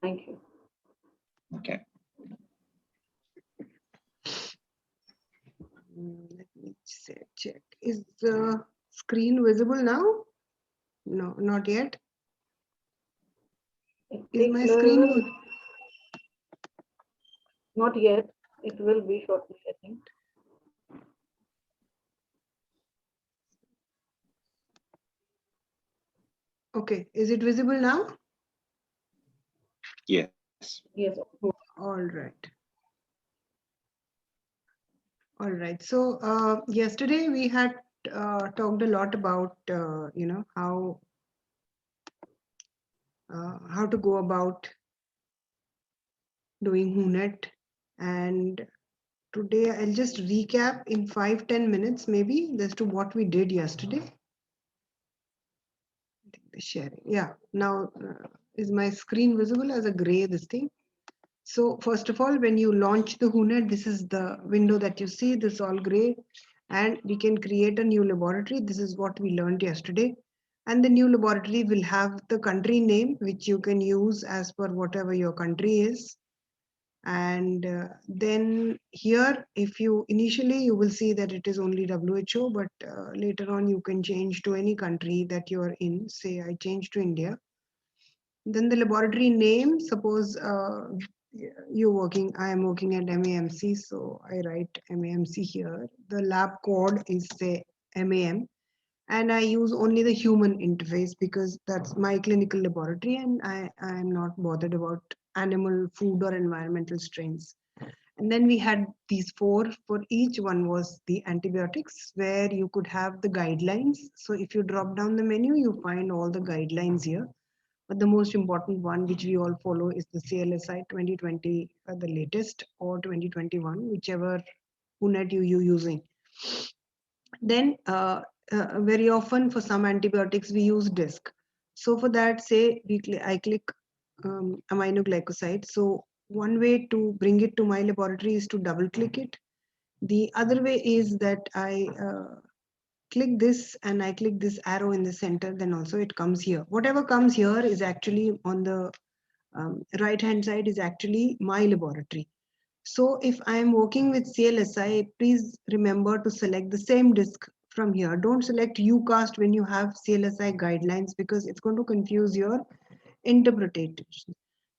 Thank you. Okay. Let me check. Is the screen visible now? No, not yet. Is my screen good? Not yet. It will be shortly, I think. Okay, is it visible now? Yes. Yes. All right. All right. So yesterday we had talked a lot about how to go about doing WHONET, and today I'll just recap in 5-10 minutes maybe as to what we did yesterday. The sharing. Yeah. Now is my screen visible as a gray this thing? So first of all, when you launch the WHONET, this is the window that you see, this all gray, and we can create a new laboratory. This is what we learned yesterday. And the new laboratory will have the country name, which you can use as per whatever your country is. And then here, if you initially, you will see that it is only WHO, but later on you can change to any country that you are in. Say I change to India. Then the laboratory name, suppose I am working at MAMC, so I write MAMC here. The lab code is say MAM, and I use only the human interface because that's my clinical laboratory, and I am not bothered about animal, food, or environmental strains. And then we had these 4. For each one was the antibiotics, where you could have the guidelines. So if you drop down the menu, you find all the guidelines here. But the most important one, which we all follow, is the CLSI 2020, the latest, or 2021, whichever WHONET you're using. Then very often for some antibiotics, we use DISC. So for that, say I click aminoglycoside. So one way to bring it to my laboratory is to double click it. The other way is that I click this and I click this arrow in the center, then also it comes here. Whatever comes here is actually on the right hand side is actually my laboratory. So if I am working with CLSI, please remember to select the same disk from here. Don't select UCAST when you have CLSI guidelines because it's going to confuse your interpretation.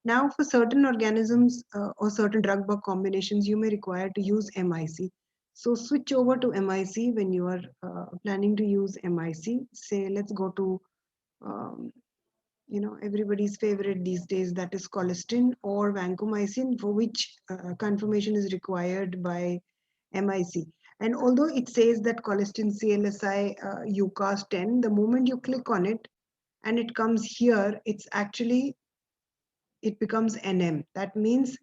Now for certain organisms or certain drug bug combinations, you may require to use MIC. So switch over to MIC when you are planning to use MIC. Say, let's go to, everybody's favorite these days, that is colistin or vancomycin, for which confirmation is required by MIC. And although it says that colistin CLSI UCAS 10, the moment you click on it and it comes here, it becomes NM. That means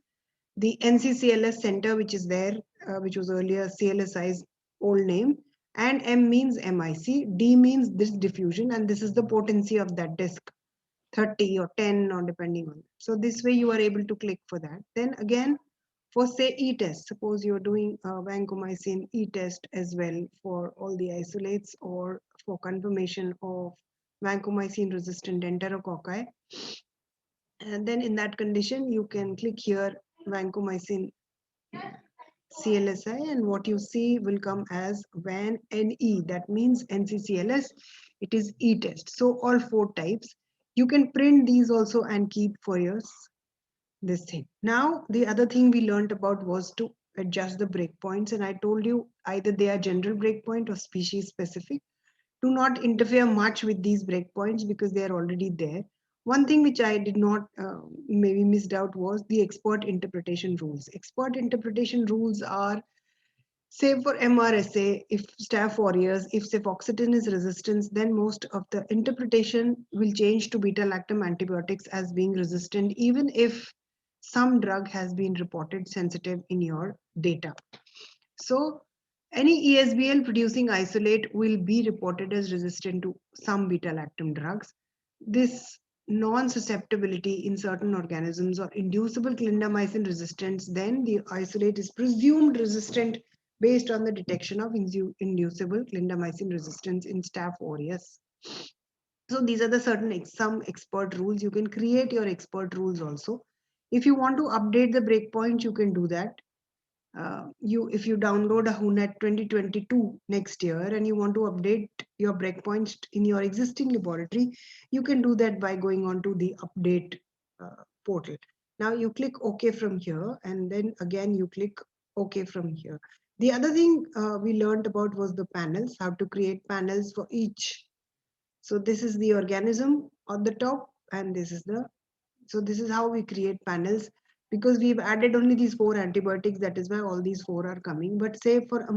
the NCCLS center, which is there, which was earlier CLSI's old name, and M means MIC, D means this diffusion, and this is the potency of that disk, 30 or 10 or depending on. So this way you are able to click for that. Then again, for say e-test, suppose you're doing vancomycin e-test as well for all the isolates or for confirmation of vancomycin resistant enterococci. And then in that condition, you can click here vancomycin CLSI, and what you see will come as VAN NE. That means NCCLS. It is e-test. So all 4 types. You can print these also and keep for yours this thing. Now the other thing we learned about was to adjust the breakpoints, and I told you either they are general breakpoint or species specific. Do not interfere much with these breakpoints because they are already there. One thing which I did not maybe missed out was the expert interpretation rules. Expert interpretation rules are, say for MRSA, if Staph aureus, if cefoxitin is resistant, then most of the interpretation will change to beta-lactam antibiotics as being resistant, even if some drug has been reported sensitive in your data. So any ESBL producing isolate will be reported as resistant to some beta-lactam drugs. This non-susceptibility in certain organisms or inducible clindamycin resistance, then the isolate is presumed resistant based on the detection of inducible clindamycin resistance in Staph aureus. So these are the some expert rules. You can create your expert rules also. If you want to update the breakpoint, you can do that. If you download a WHONET 2022 next year and you want to update your breakpoints in your existing laboratory, you can do that by going on to the update portal. Now you click OK from here, and then again you click OK from here. The other thing we learned about was the panels, how to create panels for each. So this is the organism on the top, and this is how we create panels, because we've added only these 4 antibiotics. That is why all these 4 are coming. But say for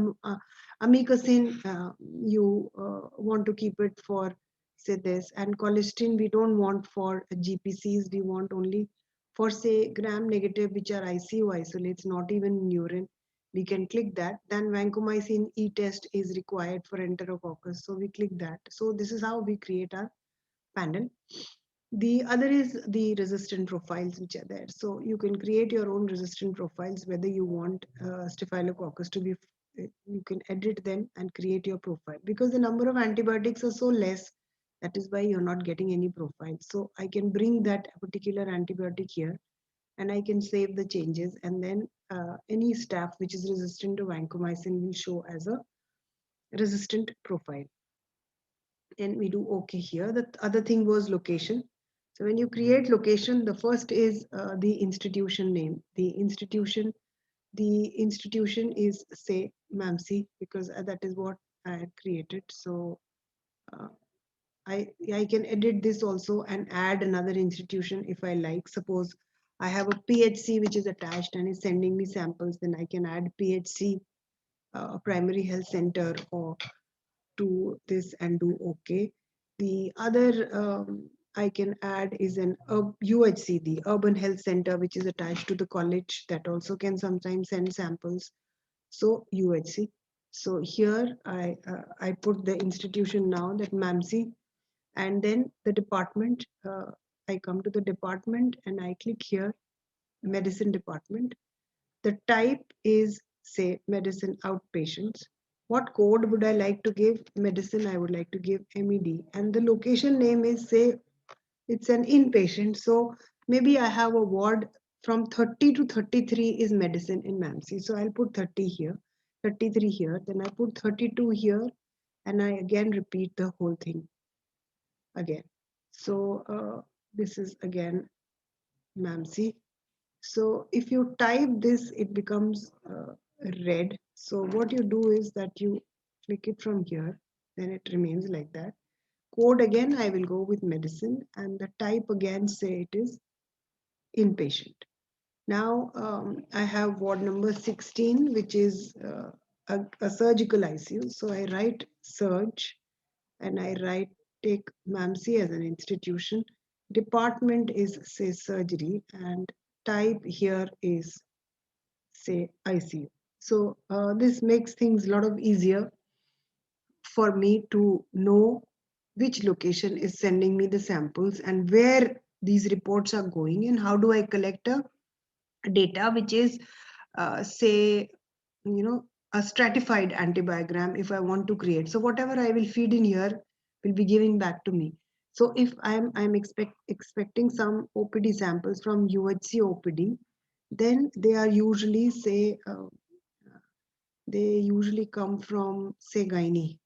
amikacin, you want to keep it for, say, this, and colistin we don't want for GPCs. We want only for, say, gram negative, which are ICU isolates, not even in urine. We can click that. Then vancomycin e-test is required for enterococcus, so we click that. So this is how we create our panel. The other is the resistant profiles which are there. So you can create your own resistant profiles, whether you want Staphylococcus to be, you can edit them and create your profile. Because the number of antibiotics are so less, that is why you're not getting any profile. So I can bring that particular antibiotic here, and I can save the changes, and then any staph which is resistant to vancomycin will show as a resistant profile. And we do OK here. The other thing was location. So when you create location, the first is the institution name. The institution is, say, MAMC, because that is what I had created. So uh, I can edit this also and add another institution if I like. Suppose I have a PHC which is attached and is sending me samples, then I can add PHC, primary health center, or to this and do OK. The other I can add is an UHC, the Urban Health Center, which is attached to the college, that also can sometimes send samples. So UHC. So here I put the institution now, that MAMC, and then the department. I come to the department and I click here, medicine department. The type is, say, medicine outpatients. What code would I like to give? Medicine, I would like to give MED. And the location name is, say, it's an inpatient. So maybe I have a ward from 30 to 33 is medicine in MAMC. So I'll put 30 here, 33 here, then I put 32 here, and I again repeat the whole thing again. So this is again MAMC. So if you type this, it becomes red. So what you do is that you click it from here, then it remains like that. Code again, I will go with medicine, and the type again, say it is inpatient. Now I have ward number 16, which is a surgical ICU. So I write surge, and I write, take MAMC as an institution. Department is, say, surgery, and type here is, say, ICU. So this makes things a lot of easier for me to know which location is sending me the samples and where these reports are going, and how do I collect a data which is, say, a stratified antibiogram if I want to create. So whatever I will feed in here will be giving back to me. So if I'm expecting some OPD samples from UHC OPD, then they are usually, say, they usually come from, say, gynae,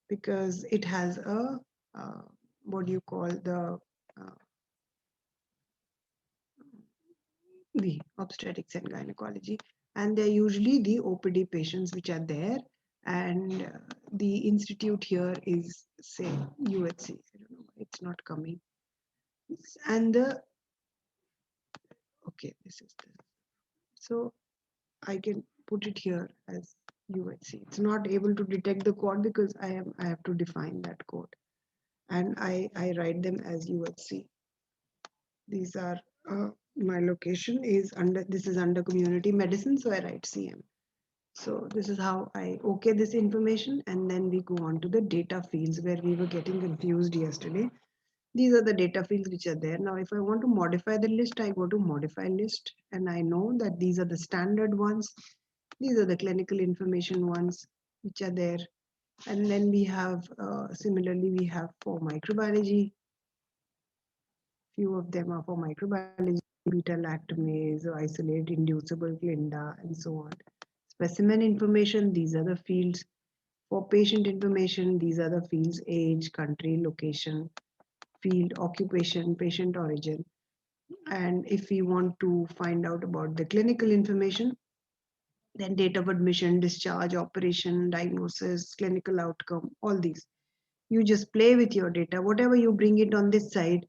because it has a what do you call uh, the obstetrics and gynecology, and they're usually the OPD patients which are there, and the institute here is, say, UHC. I don't know why it's not coming. And the okay, this is the, so I can put it here as UHC. It's not able to detect the code because I have to define that code, and I write them as UHC. These are my location is under, this is under community medicine, so I write CM. So this is how I okay this information, and then we go on to the data fields where we were getting confused yesterday. These are the data fields which are there. Now, if I want to modify the list, I go to modify list, and I know that these are the standard ones. These are the clinical information ones which are there. And then we have, similarly, we have for microbiology. Few of them are for microbiology. beta-lactamase, or isolate inducible glinda, and so on. Specimen information, these are the fields. For patient information, these are the fields: age, country, location, field, occupation, patient origin. And if we want to find out about the clinical information, then date of admission, discharge, operation, diagnosis, clinical outcome, all these. You just play with your data. Whatever you bring it on this side,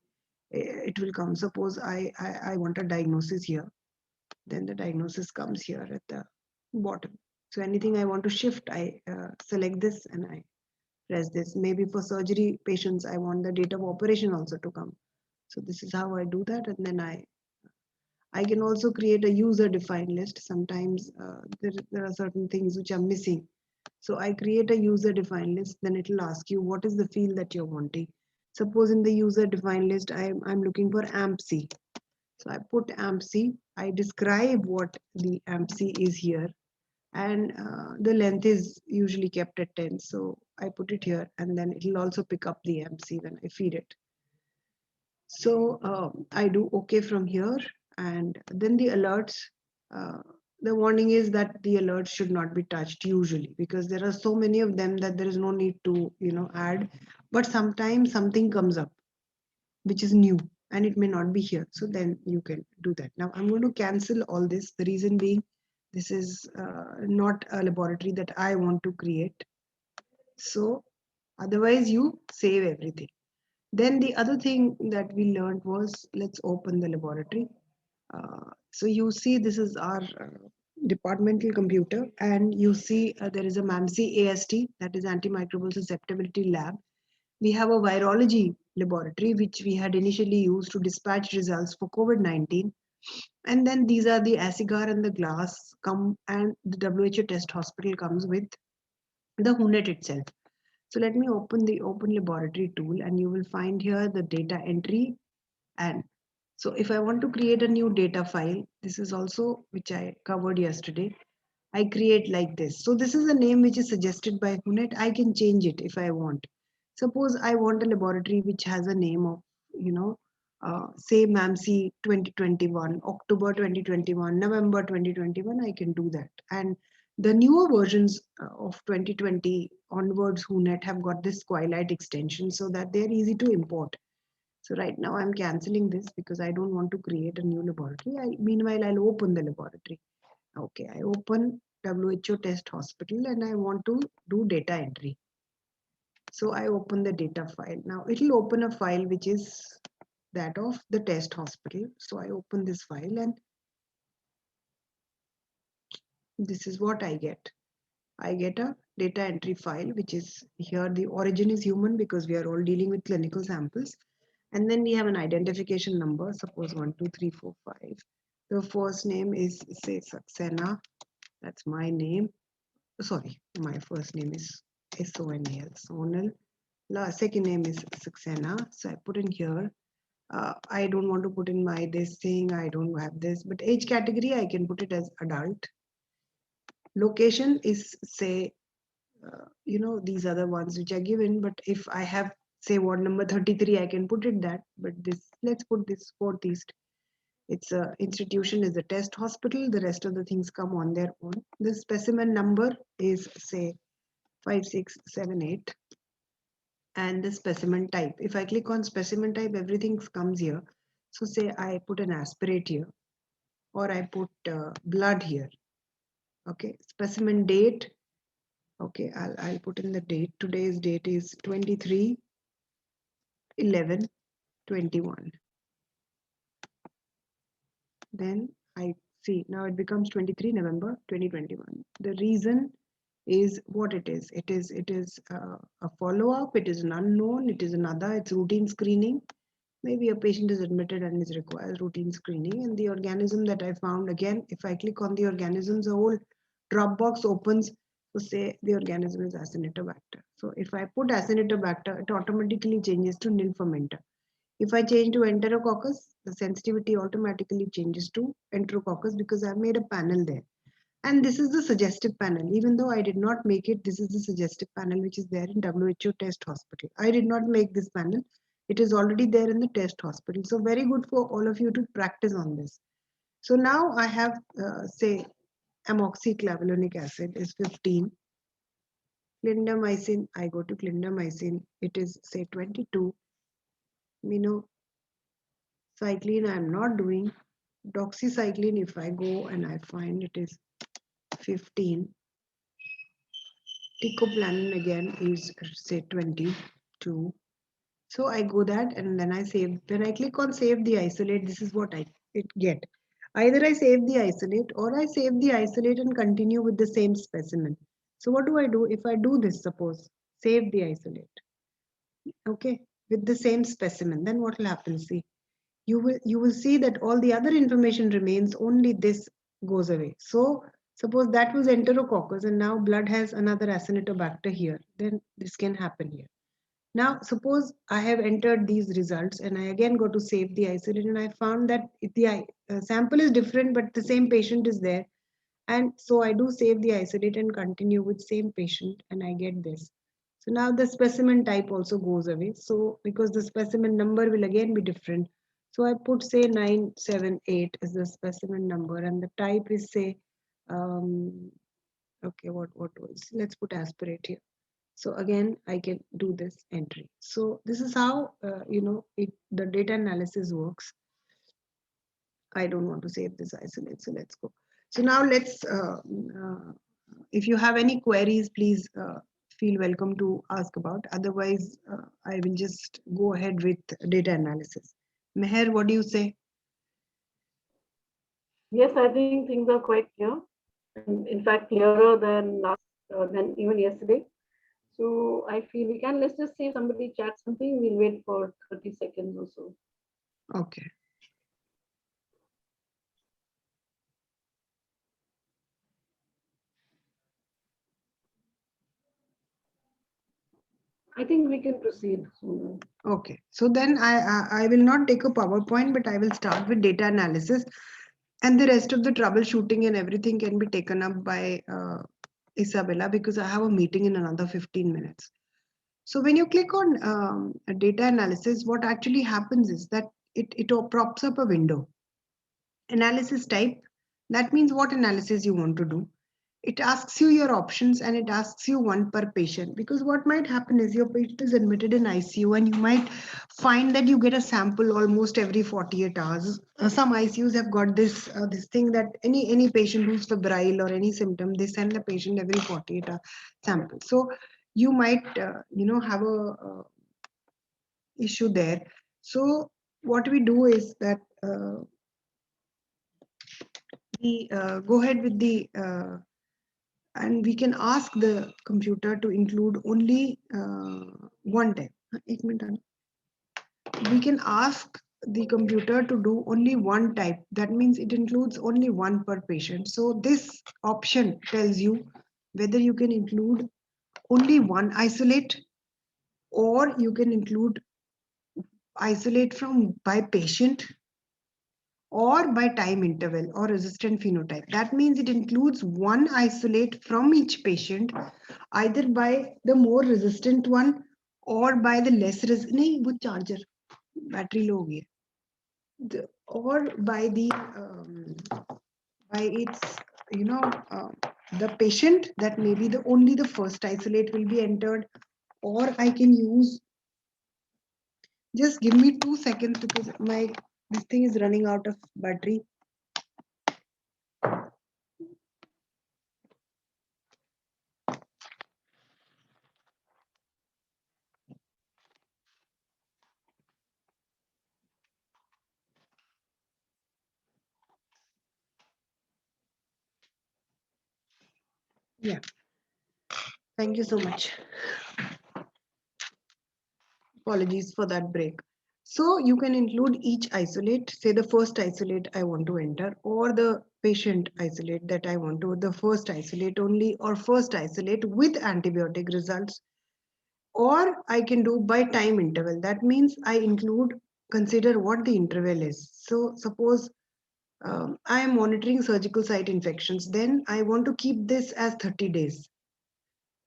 it will come. Suppose I want a diagnosis here, then the diagnosis comes here at the bottom. So anything I want to shift, I select this and I press this. Maybe for surgery patients, I want the date of operation also to come. So this is how I do that, and then I can also create a user defined list. Sometimes there are certain things which are missing. So I create a user defined list, then it will ask you what is the field that you're wanting. Suppose in the user defined list, I'm looking for AMP-C. So I put AMP-C, I describe what the AMP-C is here, and the length is usually kept at 10. So I put it here, and then it will also pick up the AMP-C when I feed it. So I do OK from here, and then the alerts. Uh, the warning is that the alerts should not be touched usually, because there are so many of them that there is no need to add. But sometimes something comes up which is new and it may not be here. So then you can do that. Now I'm going to cancel all this. The reason being, this is not a laboratory that I want to create. So otherwise you save everything. Then the other thing that we learned was, let's open the laboratory. So you see this is our departmental computer, and you see there is a MAMC AST, that is antimicrobial susceptibility lab. We have a virology laboratory, which we had initially used to dispatch results for COVID-19. And then these are the acigar and the glass come, and the WHO test hospital comes with the WHONET itself. So let me open the open laboratory tool, and you will find here the data entry. And so if I want to create a new data file, this is also which I covered yesterday. I create like this. So this is a name which is suggested by WHONET. I can change it if I want. Suppose I want a laboratory which has a name of, say MAMC 2021, October 2021, November 2021, I can do that. And the newer versions of 2020 onwards, WHONET have got this Twilight extension so that they're easy to import. So right now I'm canceling this because I don't want to create a new laboratory. Meanwhile, I'll open the laboratory. Okay, I open WHO test hospital and I want to do data entry. So I open the data file. Now it will open a file which is that of the test hospital. So I open this file and this is what I get. I get a data entry file, which is here. The origin is human because we are all dealing with clinical samples. And then we have an identification number, suppose 1, 2, 3, 4, 5. The first name is, say, Saxena. That's my name. Sorry, my first name is Sonal, Sonal. Second name is Saxena. So I put in here. I don't want to put in my this thing. I don't have this, but age category I can put it as adult. Location is, say, these are the ones which are given. But if I have, say, ward number 33, I can put it that. But this, let's put this Fourth East. Its institution is the test hospital. The rest of the things come on their own. The specimen number is, say, 5678. And the specimen type. If I click on specimen type, everything comes here. So say I put an aspirate here, or I put blood here. Okay, specimen date. Okay, I'll put in the date. Today's date is 23/11/21. Then I see now it becomes 23 November 2021. The reason is what it is. It is a follow-up. It is an unknown. It is another. It's routine screening. Maybe a patient is admitted and is requires routine screening. And the organism that I found, again, if I click on the organisms, a whole drop box opens. So say the organism is Acinetobacter. So if I put Acinetobacter, it automatically changes to nil fermenter. If I change to Enterococcus, the sensitivity automatically changes to Enterococcus because I've made a panel there. And this is the suggestive panel. Even though I did not make it, this is the suggestive panel which is there in WHO test hospital. I did not make this panel. It is already there in the test hospital. So very good for all of you to practice on this. So now I have, say, amoxiclavulinic acid is 15. Clindamycin, I go to clindamycin, it is say 22. Minocycline I'm not doing. Doxycycline, if I go and I find it is 15. Ticoplanin again is say 22. So I go that and then I save. When I click on save the isolate, this is what I get. Either I save the isolate or I save the isolate and continue with the same specimen. So what do I do? If I do this, suppose, save the isolate, okay, with the same specimen, then what will happen? See, you will see that all the other information remains, only this goes away. So suppose that was enterococcus and now blood has another acinetobacter here, then this can happen here. Now, suppose I have entered these results and I again go to save the isolate and I found that the sample is different, but the same patient is there. And so I do save the isolate and continue with same patient and I get this. So now the specimen type also goes away. So because the specimen number will again be different. So I put say 978 as the specimen number and the type is say, okay, what was, let's put aspirate here. So again, I can do this entry. So this is how, the data analysis works. I don't want to save this isolate, so let's go. So now if you have any queries, please feel welcome to ask about. Otherwise, I will just go ahead with data analysis. Meher, what do you say? Yes, I think things are quite clear. And in fact, clearer than even yesterday. So I feel let's just see if somebody chats something. We'll wait for 30 seconds or so. Okay. I think we can proceed. Okay, so then I will not take a PowerPoint, but I will start with data analysis, and the rest of the troubleshooting and everything can be taken up by Isabella, because I have a meeting in another 15 minutes. So when you click on data analysis, what actually happens is that it props up a window. Analysis type, that means what analysis you want to do. It asks you your options and it asks you one per patient, because what might happen is your patient is admitted in ICU and you might find that you get a sample almost every 48 hours. Some ICUs have got this thing that any patient who's febrile or any symptom, they send the patient every 48-hour sample. So you might have a issue there. So what we do is that we go ahead with the and we can ask the computer to include only one type. We can ask the computer to do only one type. That means it includes only one per patient. So this option tells you whether you can include only one isolate or you can include isolate from by patient or by time interval or resistant phenotype. That means it includes one isolate from each patient, either by the more resistant one or by the less resistant. नहीं, वो charger battery low हो गई है. Or by the by its the patient, that maybe only the first isolate will be entered, or I can use, just give me 2 seconds because this thing is running out of battery. Yeah, thank you so much. Apologies for that break. So you can include each isolate, say the first isolate I want to enter, or the patient isolate that I want to, the first isolate only, or first isolate with antibiotic results, or I can do by time interval. That means I consider what the interval is. So suppose I am monitoring surgical site infections, then I want to keep this as 30 days.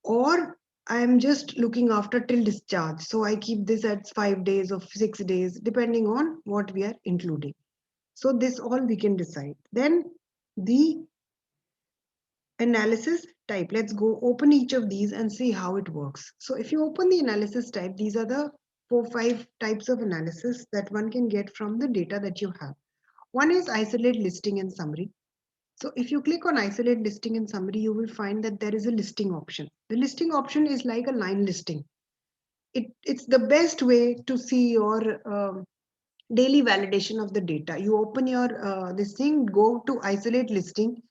Or I am just looking after till discharge. So I keep this at 5 days or 6 days, depending on what we are including. So this all we can decide. Then the analysis type. Let's go open each of these and see how it works. So if you open the analysis type, these are the 4-5 types of analysis that one can get from the data that you have. One is isolate, listing, and summary. So if you click on isolate, listing, and summary, you will find that there is a listing option. The listing option is like a line listing. It's the best way to see your daily validation of the data. You open your this thing, go to isolate listing.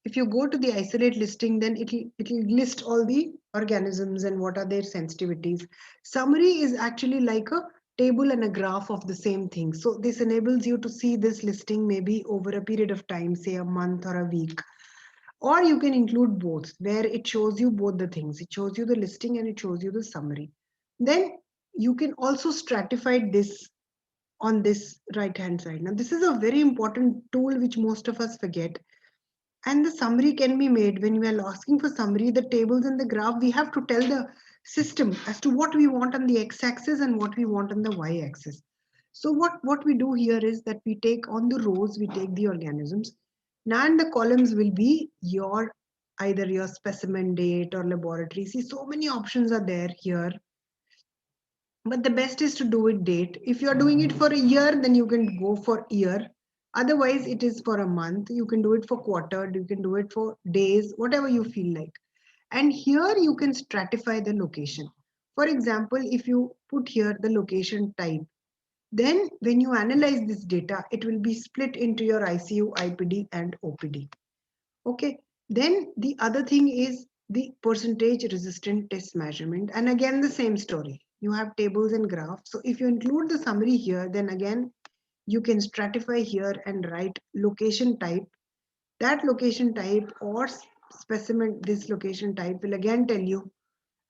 If you go to the isolate listing, then it'll list all the organisms and what are their sensitivities. Summary is actually like a table and a graph of the same thing. So this enables you to see this listing maybe over a period of time, say a month or a week. Or you can include both, where it shows you both the things. It shows you the listing and it shows you the summary. Then you can also stratify this on this right hand side. Now this is a very important tool which most of us forget. And the summary can be made when we are asking for summary, the tables and the graph, we have to tell the system as to what we want on the x-axis and what we want on the y-axis. So what we do here is that we take on the rows, we take the organisms. Now and the columns will be your either your specimen date or laboratory. See, so many options are there here, but the best is to do it date. If you're doing it for a year, then you can go for year. Otherwise, it is for a month. You can do it for quarter, you can do it for days, whatever you feel like. And here you can stratify the location. For example, if you put here the location type, then when you analyze this data, it will be split into your ICU, IPD, and OPD. Okay, then the other thing is the percentage resistant test measurement. And again, the same story. You have tables and graphs. So if you include the summary here, then again, you can stratify here and write location type. That location type or specimen, this location type will again tell you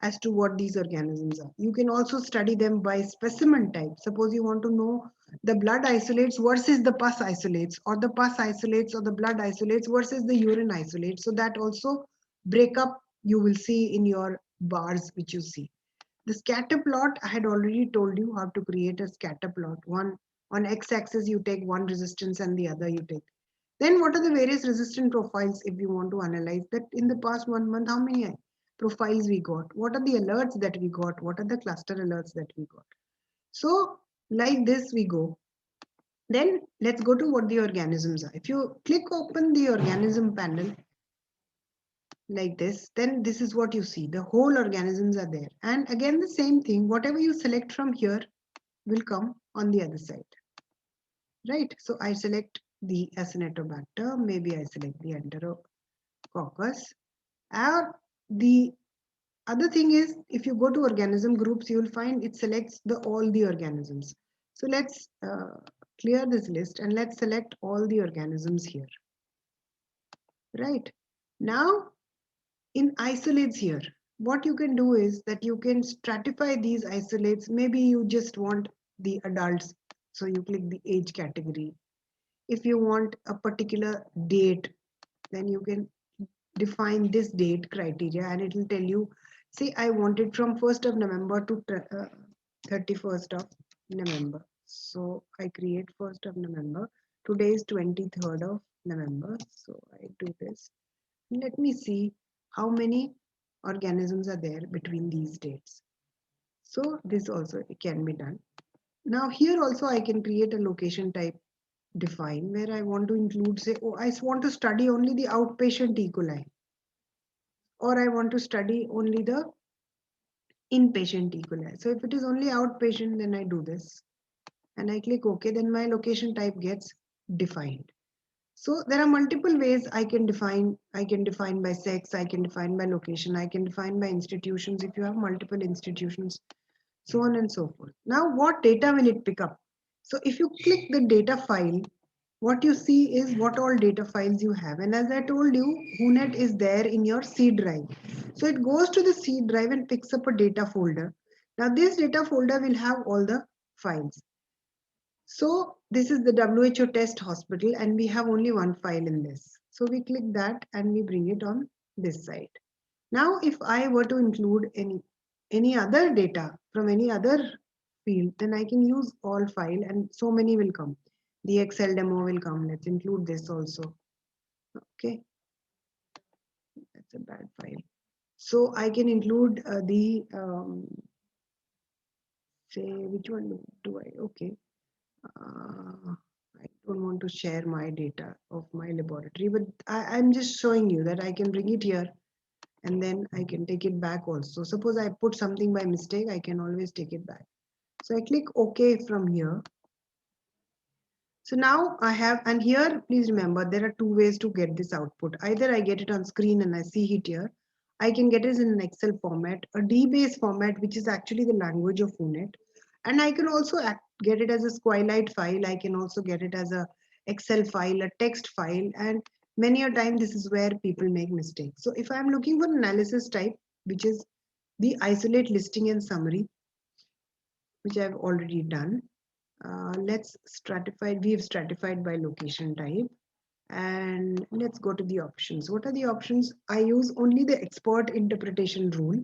as to what these organisms are. You can also study them by specimen type. Suppose you want to know the blood isolates versus the pus isolates, or the pus isolates or the blood isolates versus the urine isolates. So that also break up you will see in your bars which you see. The scatter plot, I had already told you how to create a scatter plot. One on x-axis you take one resistance and the other you take. Then what are the various resistant profiles if you want to analyze that in the past 1 month, how many profiles we got? What are the alerts that we got? What are the cluster alerts that we got? So like this we go. Then let's go to what the organisms are. If you click open the organism panel like this, then this is what you see. The whole organisms are there. And again, the same thing, whatever you select from here will come on the other side, right? So I select the Acinetobacter, maybe I select the Enterococcus. Or the other thing is, if you go to organism groups, you will find it selects all the organisms. So let's clear this list and let's select all the organisms here, right? Now, in isolates here, what you can do is that you can stratify these isolates. Maybe you just want the adults, so you click the age category. If you want a particular date, then you can define this date criteria and it will tell you, say I want it from 1st of November to 31st of November. So I create 1st of November. Today is 23rd of November. So I do this. Let me see how many organisms are there between these dates. So this also can be done. Now here also I can create a location type define where I want to include, say, oh, I want to study only the outpatient E. coli, or I want to study only the inpatient E. coli. So if it is only outpatient, then I do this and I click OK, then my location type gets defined. So there are multiple ways I can define. I can define by sex, I can define by location, I can define by institutions if you have multiple institutions, so on and so forth. Now, what data will it pick up? So if you click the data file, what you see is what all data files you have. And as I told you, WHONET is there in your C drive. So it goes to the C drive and picks up a data folder. Now this data folder will have all the files. So this is the WHO test hospital and we have only one file in this. So we click that and we bring it on this side. Now, if I were to include any other data from any other field, then I can use all file and so many will come. The Excel demo will come. Let's include this also. Okay, that's a bad file. So I can include say, which one do I, okay. I don't want to share my data of my laboratory, but I'm just showing you that I can bring it here and then I can take it back also. Suppose I put something by mistake, I can always take it back. So I click OK from here. So now I have, and here, please remember, there are two ways to get this output. Either I get it on screen and I see it here. I can get it in an Excel format, a D-based format, which is actually the language of WHONET. And I can also get it as a SQLite file. I can also get it as a Excel file, a text file. And many a time, this is where people make mistakes. So if I'm looking for analysis type, which is the isolate listing and summary, which I've already done. Let's stratify. We have stratified by location type. And let's go to the options. What are the options? I use only the expert interpretation rule.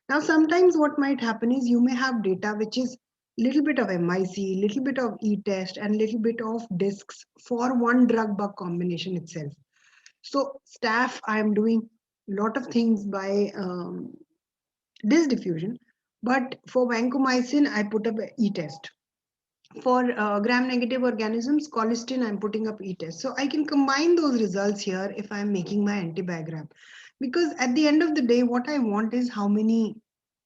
Now, sometimes what might happen is you may have data which is little bit of MIC, little bit of e-test, and little bit of discs for one drug bug combination itself. So staff, I'm doing a lot of things by disk diffusion, but for vancomycin, I put up a e-test. For gram-negative organisms, colistin, I'm putting up e-test. So I can combine those results here if I'm making my antibiogram. Because at the end of the day, what I want is how many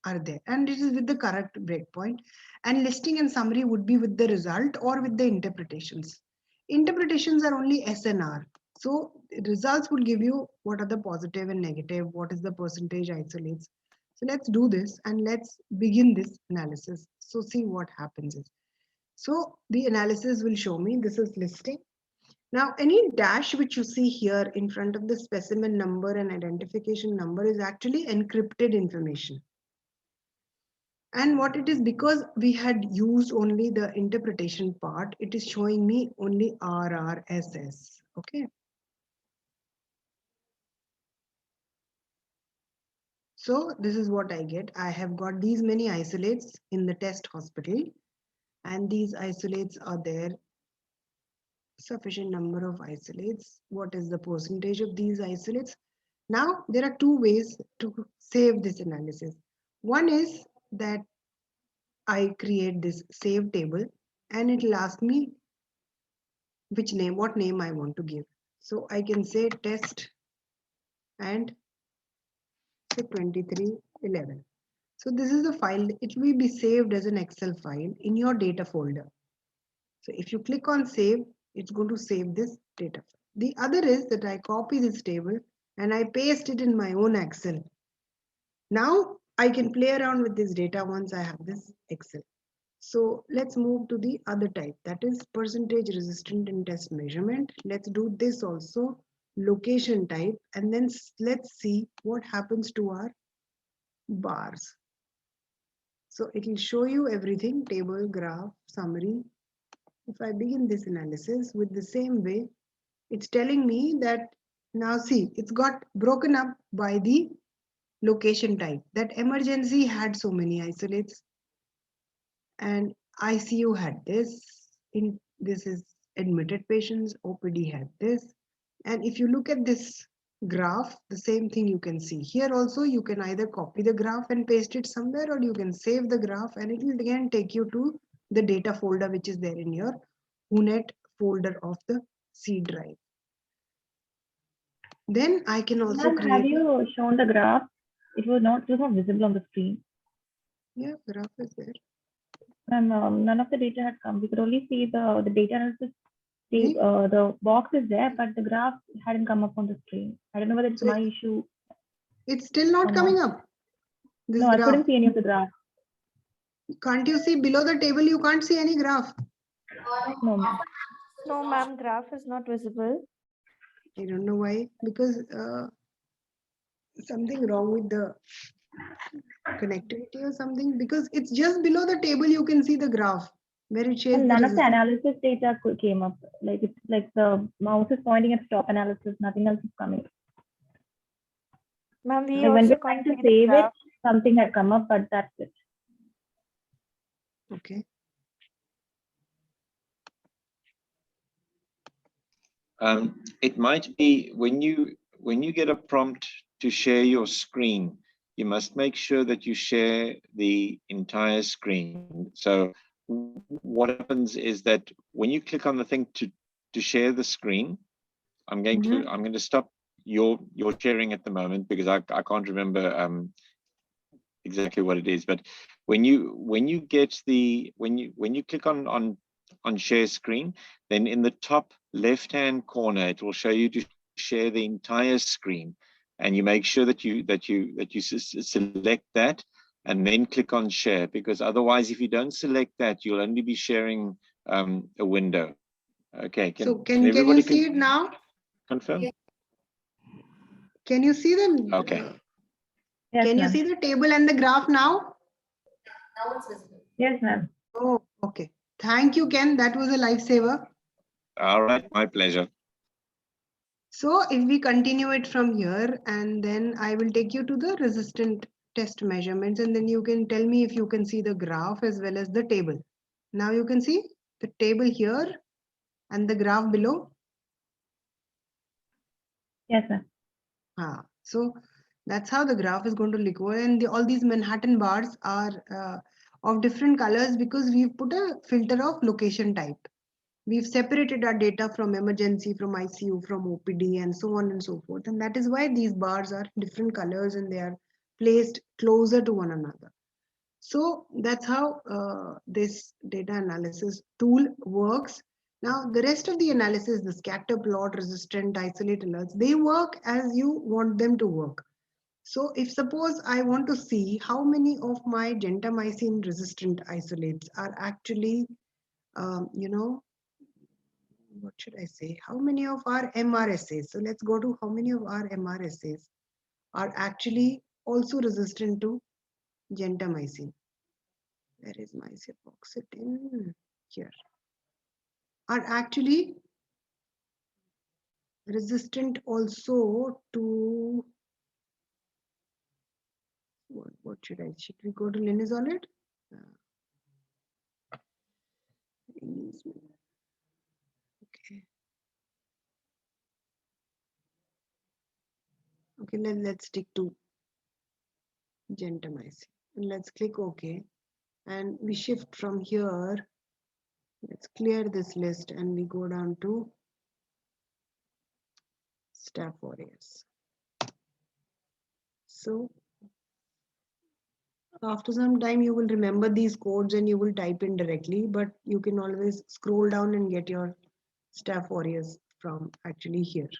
are there. And it is with the correct breakpoint. And listing and summary would be with the result or with the interpretations. Interpretations are only SNR. So results would give you what are the positive and negative, what is the percentage isolates. So let's do this and let's begin this analysis. So see what happens is. So the analysis will show me this is listing. Now, any dash which you see here in front of the specimen number and identification number is actually encrypted information. And what it is, because we had used only the interpretation part, it is showing me only RRSS. Okay. So this is what I get. I have got these many isolates in the test hospital, and these isolates are there. Sufficient number of isolates. What is the percentage of these isolates? Now, there are two ways to save this analysis. One is that I create this save table and it will ask me which name, what name I want to give. So I can say test and say 2311. So this is the file. It will be saved as an Excel file in your data folder. So if you click on save, it's going to save this data. The other is that I copy this table and I paste it in my own Excel. Now I can play around with this data once I have this Excel. So let's move to the other type, that is percentage resistant in test measurement. Let's do this also, location type, and then let's see what happens to our bars. So it will show you everything, table, graph, summary. If I begin this analysis with the same way, it's telling me that now see, it's got broken up by the location type. That emergency had so many isolates and ICU had this. This is admitted patients, OPD had this. And if you look at this graph, the same thing you can see. Here also you can either copy the graph and paste it somewhere, or you can save the graph and it will again take you to the data folder which is there in your WHONET folder of the C drive. Then I can also Ma'am, have you shown the graph? It was not visible on the screen. Yeah, graph is there. And none of the data had come. We could only see the data analysis. The box is there, but the graph hadn't come up on the screen. I don't know whether it's my issue. It's still not coming up. No, I couldn't see any of the graph. Can't you see below the table? You can't see any graph. No, ma'am. No, ma'am, graph is not visible. I don't know why, because something wrong with the connectivity or something, because it's just below the table you can see the graph where it shows. And none of the analysis data came up. Like it's like the mouse is pointing at stop analysis, nothing else is coming. Ma'am, we Like when we also tried can't to see the save it, graph. something had come up, but that's it. Okay. It might be when you get a prompt to share your screen, you must make sure that you share the entire screen. So what happens is that when you click on the thing to share the screen, I'm going to stop your sharing at the moment because I can't remember exactly what it is. But when you get when you click on share screen, then in the top left hand corner it will show you to share the entire screen, and you make sure that you select that and then click on share, because otherwise if you don't select that you'll only be sharing a window. Okay, So can you see it now? confirm? Can you see them? Okay. Yes, Can you ma'am. see the table and the graph now? Now it's visible. Yes, ma'am. Oh, okay. Thank you, Ken. That was a lifesaver. All right, my pleasure. So if we continue it from here, and then I will take you to the resistant test measurements, and then you can tell me if you can see the graph as well as the table. Now you can see the table here and the graph below. Yes, ma'am. So that's how the graph is going to look. And all these Manhattan bars are of different colors because we've put a filter of location type. We've separated our data from emergency, from ICU, from OPD, and so on and so forth. And that is why these bars are different colors and they are placed closer to one another. So that's how this data analysis tool works. Now, the rest of the analysis, the scatter plot, resistant, isolate alerts, they work as you want them to work. So if suppose I want to see how many of my gentamicin resistant isolates are actually, what should I say? How many of our MRSAs? So let's go to how many of our MRSAs are actually also resistant to gentamicin. Where is my cefoxitin? Here. Are actually resistant also to, what should I, should we go to linezolid? Okay. Okay, let's stick to gentamicin. And let's click OK. And we shift from here. Let's clear this list and we go down to Staph aureus. So after some time you will remember these codes and you will type in directly, but you can always scroll down and get your Staph aureus from actually here.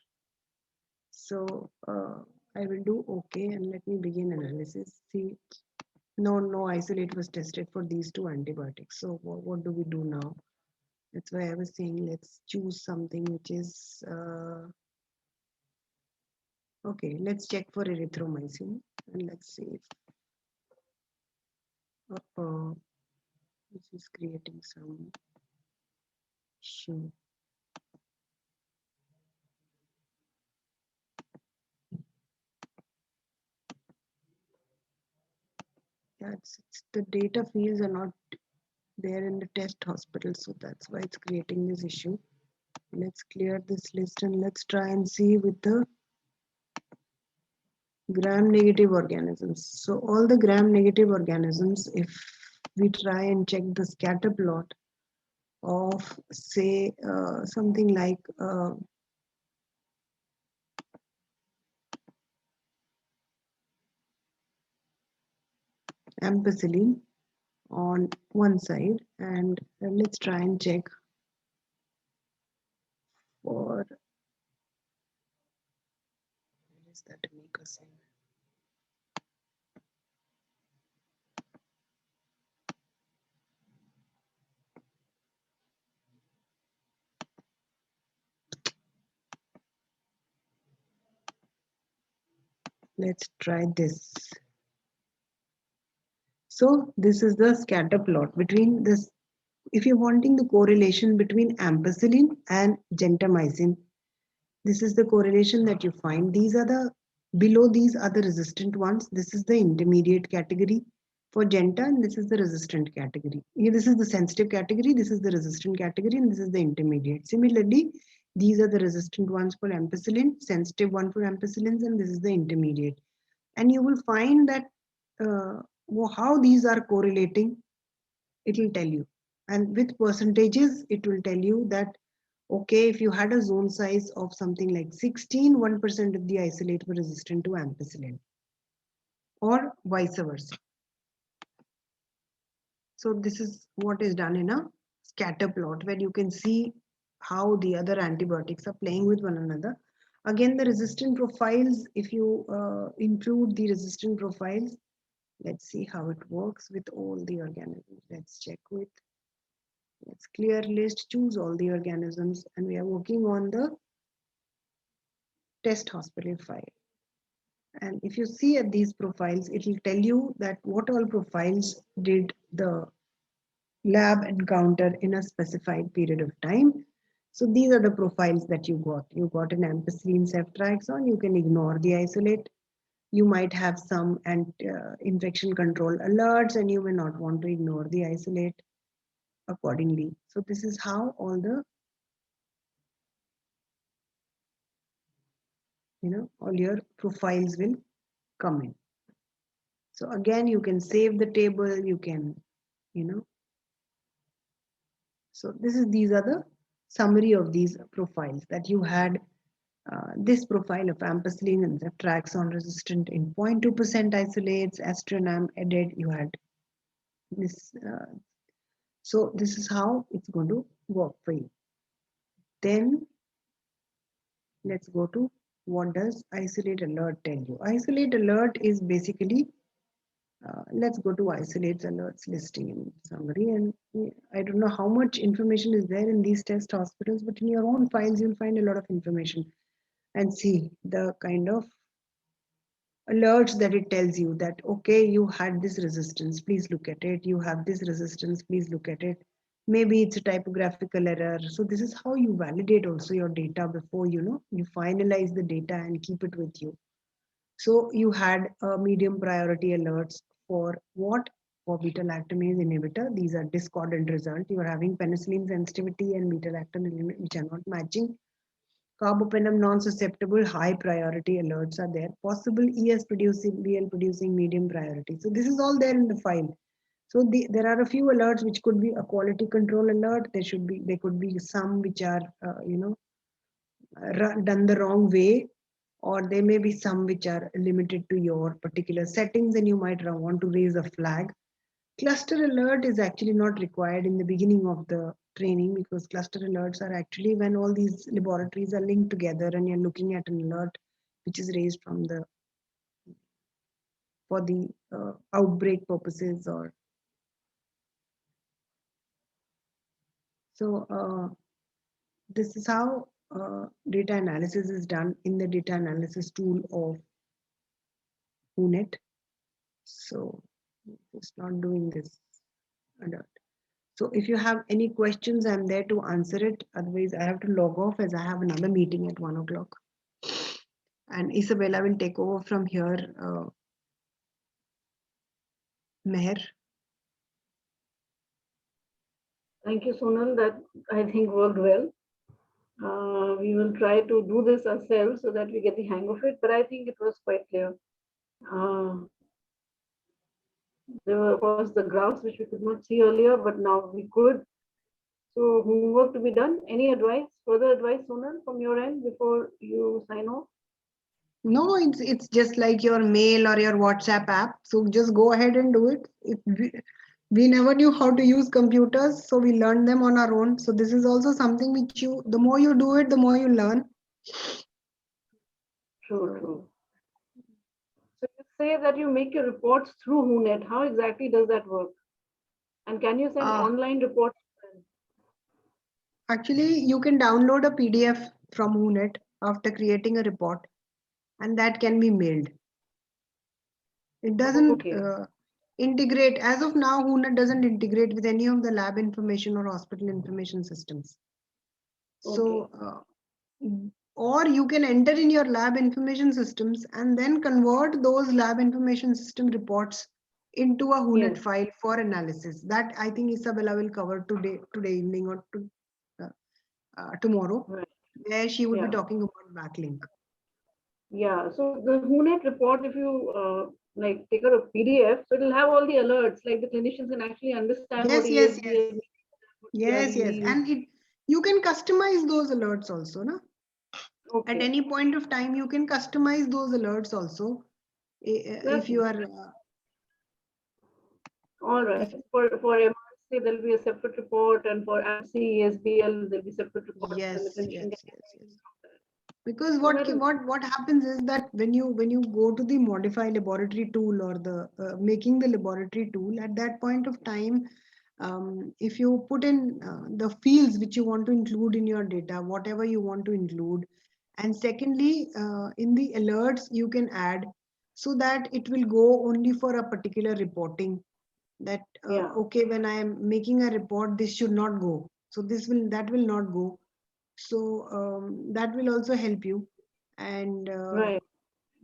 So I will do OK and let me begin analysis. See, no isolate was tested for these two antibiotics. So what do we do now? That's why I was saying let's choose something which is okay. Let's check for erythromycin and let's see if this is creating some issue. Yeah, it's the data fields are not there in the test hospital, so that's why it's creating this issue. Let's clear this list and let's try and see with the gram-negative organisms. So all the gram-negative organisms, if we try and check the scatter plot of, say, something like ampicillin on one side, and let's try and check for, where is that mucosine? Let's try this. So this is the scatter plot between this. If you're wanting the correlation between ampicillin and gentamicin, this is the correlation that you find. These are the Below these are the resistant ones. This is the intermediate category for Genta, and this is the resistant category. This is the sensitive category, this is the resistant category, and this is the intermediate. Similarly, these are the resistant ones for ampicillin, sensitive one for ampicillins, and this is the intermediate. And you will find that how these are correlating, it will tell you. And with percentages, it will tell you that, okay, if you had a zone size of something like 16, 1% of the isolate were resistant to ampicillin, or vice versa. So this is what is done in a scatter plot, where you can see how the other antibiotics are playing with one another. Again, the resistant profiles, if you include the resistant profiles, let's see how it works with all the organisms. Let's check with, let's clear list, choose all the organisms, and we are working on the test hospital file. And if you see at these profiles, it will tell you that what all profiles did the lab encounter in a specified period of time. So these are the profiles that you got. You got an ampicillin ceftriaxone, you can ignore the isolate. You might have some infection control alerts, and you may not want to ignore the isolate accordingly. So this is how all the, all your profiles will come in. So again, you can save the table, you can, so these are the summary of these profiles that you had. This profile of ampicillin and ceftriaxone resistant in 0.2% isolates, astronam added, you had this. So this is how it's going to work for you. Then let's go to, what does isolate alert tell you? Isolate alert is basically, let's go to isolates alerts listing in summary. And I don't know how much information is there in these test hospitals, but in your own files, you'll find a lot of information. And see the kind of alerts that it tells you that, okay, you had this resistance, please look at it. You have this resistance, please look at it. Maybe it's a typographical error. So this is how you validate also your data before, you finalize the data and keep it with you. So you had medium priority alerts for what? For beta-lactamase inhibitor. These are discordant results. You are having penicillin sensitivity and beta-lactam which are not matching. Carbapenem non-susceptible, high priority alerts are there. Possible ES producing, BL producing, medium priority. So this is all there in the file. So there are a few alerts which could be a quality control alert. There could be some which are, done the wrong way, or there may be some which are limited to your particular settings, and you might want to raise a flag. Cluster alert is actually not required in the beginning of the training, because cluster alerts are actually when all these laboratories are linked together and you're looking at an alert which is raised from for the outbreak purposes. Or so this is how data analysis is done in the data analysis tool of WHONET. So it's not doing this alert. So if you have any questions, I'm there to answer it. Otherwise, I have to log off as I have another meeting at 1 o'clock. And Isabella will take over from here. Meher. Thank you, Sonal. That I think worked well. We will try to do this ourselves so that we get the hang of it. But I think it was quite clear. There were, of course, the graphs which we could not see earlier, but now we could. So homework to be done. Any advice, further advice, Sonal, from your end before you sign off? No, it's just like your mail or your WhatsApp app. So just go ahead and do it. We never knew how to use computers, so we learned them on our own. So this is also something which the more you do it, the more you learn. True. So you say that you make your reports through WHONET. How exactly does that work? And can you send online reports? Actually, you can download a PDF from WHONET after creating a report, and that can be mailed. It doesn't integrate, as of now, WHONET doesn't integrate with any of the lab information or hospital information systems. So or you can enter in your lab information systems and then convert those lab information system reports into a WHONET Yes. file for analysis. That I think Isabella will cover today evening or tomorrow, Right. where she would be Yeah. talking about backlink. Yeah. So the WHONET report, if you like take a PDF, so it'll have all the alerts, like the clinicians can actually understand what Yes. ESBL means, what Yes, PRD yes. means. And you can customize those alerts also, no? At Okay. any point of time, you can customize those alerts also. That's If you are, all right. if For MRC, there'll be a separate report, and for AMC, ESBL, there'll be separate reports, and the yes, clinician yes, can yes, get yes. Because so that is what happens is that when you go to the modify laboratory tool or the making the laboratory tool, at that point of time, if you put in the fields which you want to include in your data, whatever you want to include, and secondly, in the alerts you can add, so that it will go only for a particular reporting, that yeah. okay, when I am making a report, this should not go, so that will not go. So that will also help you. And Right.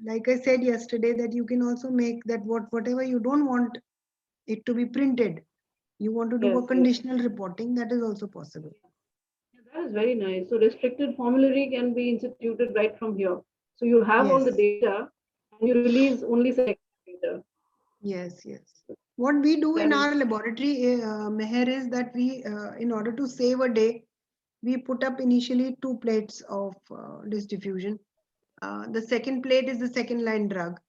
like I said yesterday, that you can also make that whatever you don't want it to be printed, you want to do Yes. a Yes. conditional reporting, that is also possible. Yeah, that is very nice. So restricted formulary can be instituted right from here. So you have all the Yes, data, and you release only selected data. yes. What we do in That is our laboratory, Meher, is that we, in order to save a day, we put up initially 2 plates of this diffusion. The second plate is the second line drug.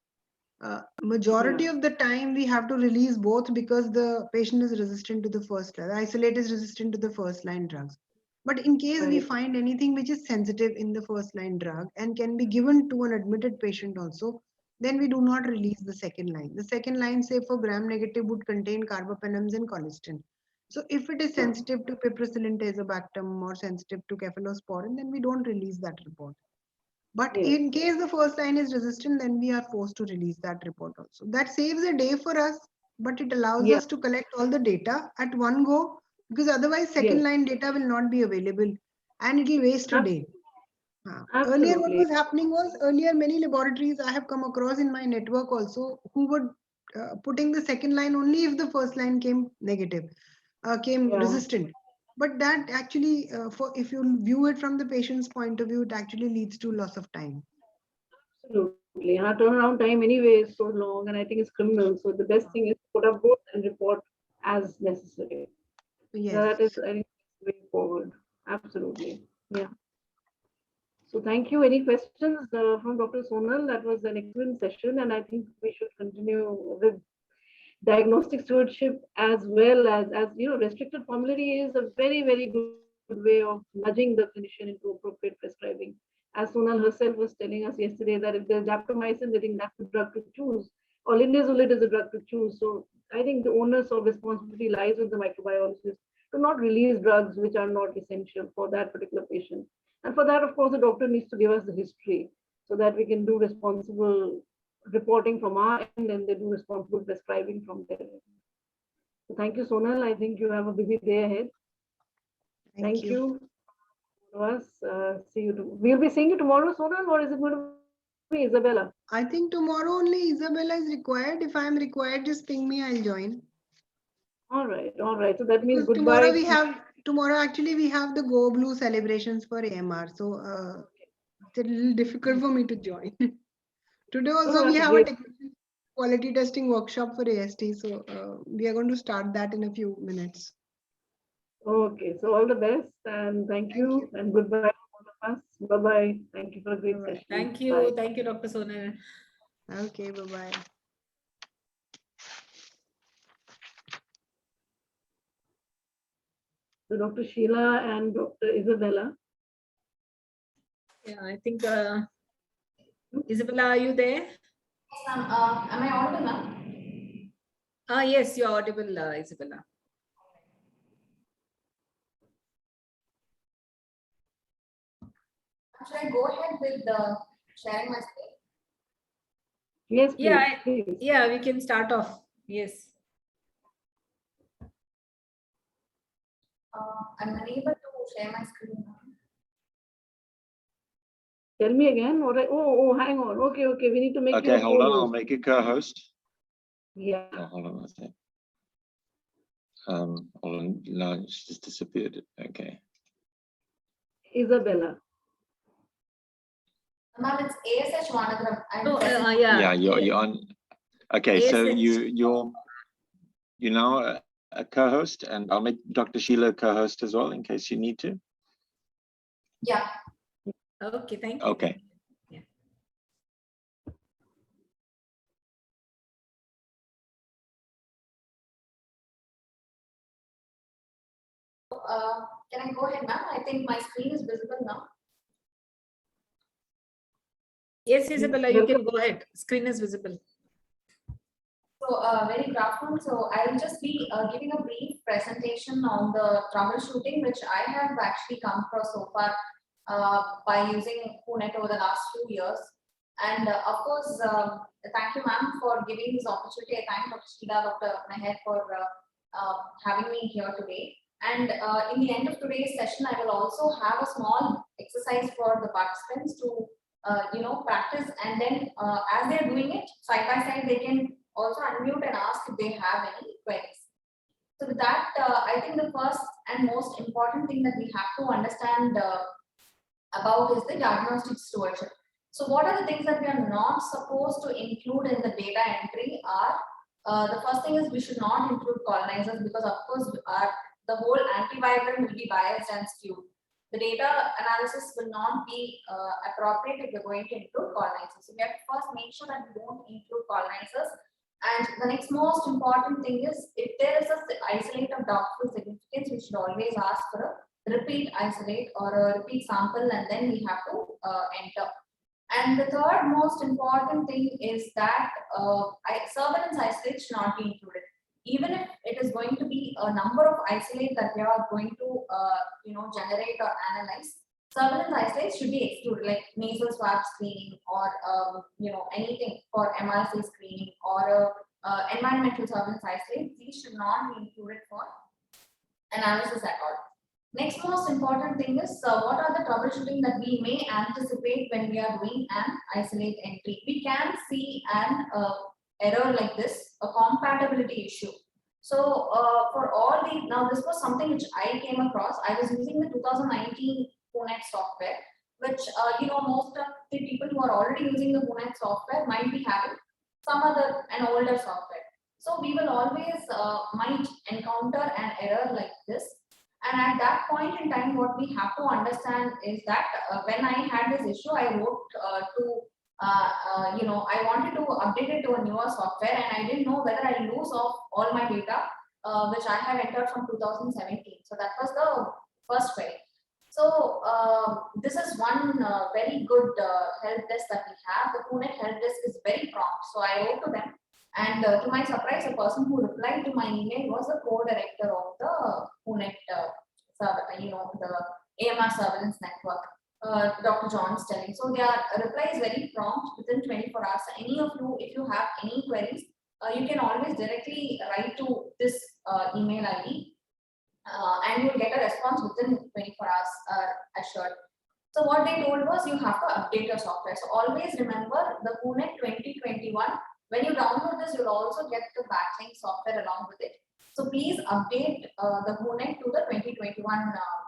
Majority yeah. of the time we have to release both, because the patient is resistant to the first line. The isolate is resistant to the first line drugs. But in case we Right. find anything which is sensitive in the first line drug and can be given to an admitted patient also, then we do not release the second line. The second line, say for gram negative, would contain carbapenems and colistin. So if it is sensitive to piperacillin tazobactam or sensitive to cephalosporin, then we don't release that report. But Yes. in case the first line is resistant, then we are forced to release that report also. That saves a day for us, but it allows Yeah. us to collect all the data at one go, because otherwise second Yes. line data will not be available and it will waste a Ab- day. Earlier, what Absolutely. was happening was, earlier many laboratories I have come across in my network also, who were putting the second line only if the first line came negative, came Yeah. resistant. But that actually, for if you view it from the patient's point of view, it actually leads to loss of time. Absolutely. And our turnaround time anyway is so long, and I think it's criminal. So the best thing is to put up both and report as necessary. Yes. That is, I think, the way forward. Absolutely. Yeah. So thank you. Any questions from Dr. Sonal? That was an excellent session, and I think we should continue with diagnostic stewardship, as well as restricted formulary is a very good way of nudging the clinician into appropriate prescribing. As Sonal herself was telling us yesterday, that if there's daptomycin, they think that's the drug to choose, or linezolid is a drug to choose. So I think the onus of responsibility lies with the microbiologist to not release drugs which are not essential for that particular patient. And for that, of course, the doctor needs to give us the history so that we can do responsible reporting from our end, and they do responsible prescribing from their end. So thank you, Sonal. I think you have a busy day ahead. Thank Thank you. you to us. See you. We'll be seeing you tomorrow, Sonal, or is it going to be Isabella? I think tomorrow only Isabella is required. If I am required, just ping me, I'll join. All right, all right. So that means Because tomorrow goodbye. actually we have the Go Blue celebrations for AMR. So it's a little difficult for me to join. Today Oh, also we that's have a great. technical quality testing workshop for AST. So we are going to start that in a few minutes. Okay, so all the best, and thank Thank you. you, and goodbye to all of us. Bye bye. Thank you for a great Bye-bye. session. Thank Bye. you. Thank you, Dr. Sonal. Okay, bye-bye. So Dr. Sheila and Dr. Isabella. Yeah, I think, Isabella, are you there? Yes, ma'am. Am I audible, ma'am? Yes, you're audible, Isabella. Should I go ahead with sharing my screen? Yes, Yeah, please. yeah, we can start off. Yes. I'm unable to share my screen now. Tell me again. Or oh, hang on. Okay. We need to make you Okay, a hold on. I'll co-host. make a co-host. Yeah. Oh, hold on a sec. Hold on. No, it's just disappeared. Okay. Isabella. Ma'am, it's ASH Vanagram. Oh, Yeah, you're on. Okay, so ASH. you're now a co-host, and I'll make Dr. Sheila a co-host as well in case you need to. Yeah. Okay, thank you. Okay. Yeah. Can I go ahead, ma'am? I think my screen is visible now. Yes, Isabella, you can go ahead. Screen is visible. So, very good afternoon. So, I'll just be giving a brief presentation on the troubleshooting, which I have actually come across so far by using WHONET over the last few years. And of course, thank you, ma'am, for giving this opportunity. I thank Dr. Sheila, Dr. Meher for having me here today. And in the end of today's session, I will also have a small exercise for the participants to, practice. And then as they're doing it, side by side, they can also unmute and ask if they have any queries. So with that, I think the first and most important thing that we have to understand about is the diagnostic stewardship. So what are the things that we are not supposed to include in the data entry are, the first thing is we should not include colonizers because of course the whole antiviral will be biased and skewed. The data analysis will not be appropriate if we're going to include colonizers. So we have to first make sure that we don't include colonizers. And the next most important thing is if there is a isolate of doubtful significance, we should always ask for a repeat isolate or a repeat sample, and then we have to enter. And the third most important thing is that surveillance isolates should not be included. Even if it is going to be a number of isolates that we are going to generate or analyze, surveillance isolates should be excluded, like nasal swab screening or anything for MRSA screening or environmental surveillance isolates. These should not be included for analysis at all. Next most important thing is what are the troubleshooting that we may anticipate when we are doing an isolate entry. We can see an error like this, a compatibility issue. So for all the, now this was something which I came across. I was using the 2019 WHONET software, which most of the people who are already using the WHONET software might be having some other an older software. So we will always might encounter an error like this. And at that point in time, what we have to understand is that when I had this issue, I wrote I wanted to update it to a newer software, and I didn't know whether I lose off all my data, which I have entered from 2017. So that was the first query. So this is one very good help desk that we have. The WHONET help desk is very prompt. So I wrote to them. And to my surprise, the person who replied to my email was the co-director of the WHONET, the AMR surveillance network, Dr. John Stelling. So their reply is very prompt within 24 hours. Any of you, if you have any queries, you can always directly write to this email ID, and you will get a response within 24 hours, assured. So what they told was you have to update your software. So always remember the WHONET 2021. When you download this, you'll also get the backlink software along with it. So please update the WHONET to the 2021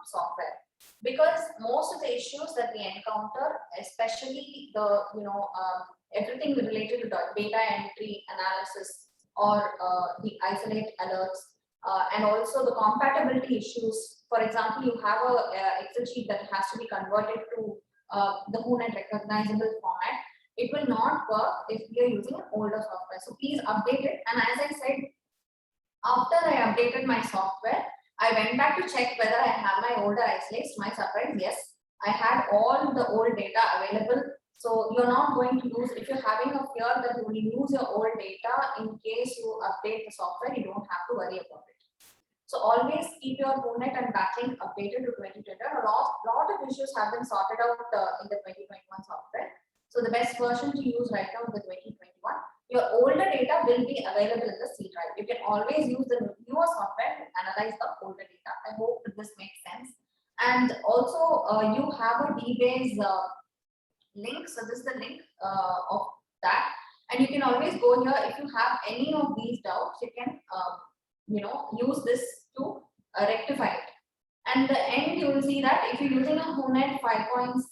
software, because most of the issues that we encounter, especially the everything related to data entry analysis or the isolate alerts, and also the compatibility issues. For example, you have a Excel sheet that has to be converted to the WHONET recognizable format. It will not work if we are using an older software. So please update it. And as I said, after I updated my software, I went back to check whether I have my older isolates. To my surprise, yes, I had all the old data available. So you're not going to lose, if you're having a fear that you will lose your old data in case you update the software, you don't have to worry about it. So always keep your WHONET and backlink updated to 2020. A lot of issues have been sorted out in the 2021 software. So the best version to use right now is the 2021. Your older data will be available in the C drive. You can always use the newer software to analyze the older data. I hope that this makes sense. And also you have a DBase link. So this is the link of that, and you can always go here if you have any of these doubts. You can use this to rectify it. And the end, you will see that if you're using a WHONET 5.6,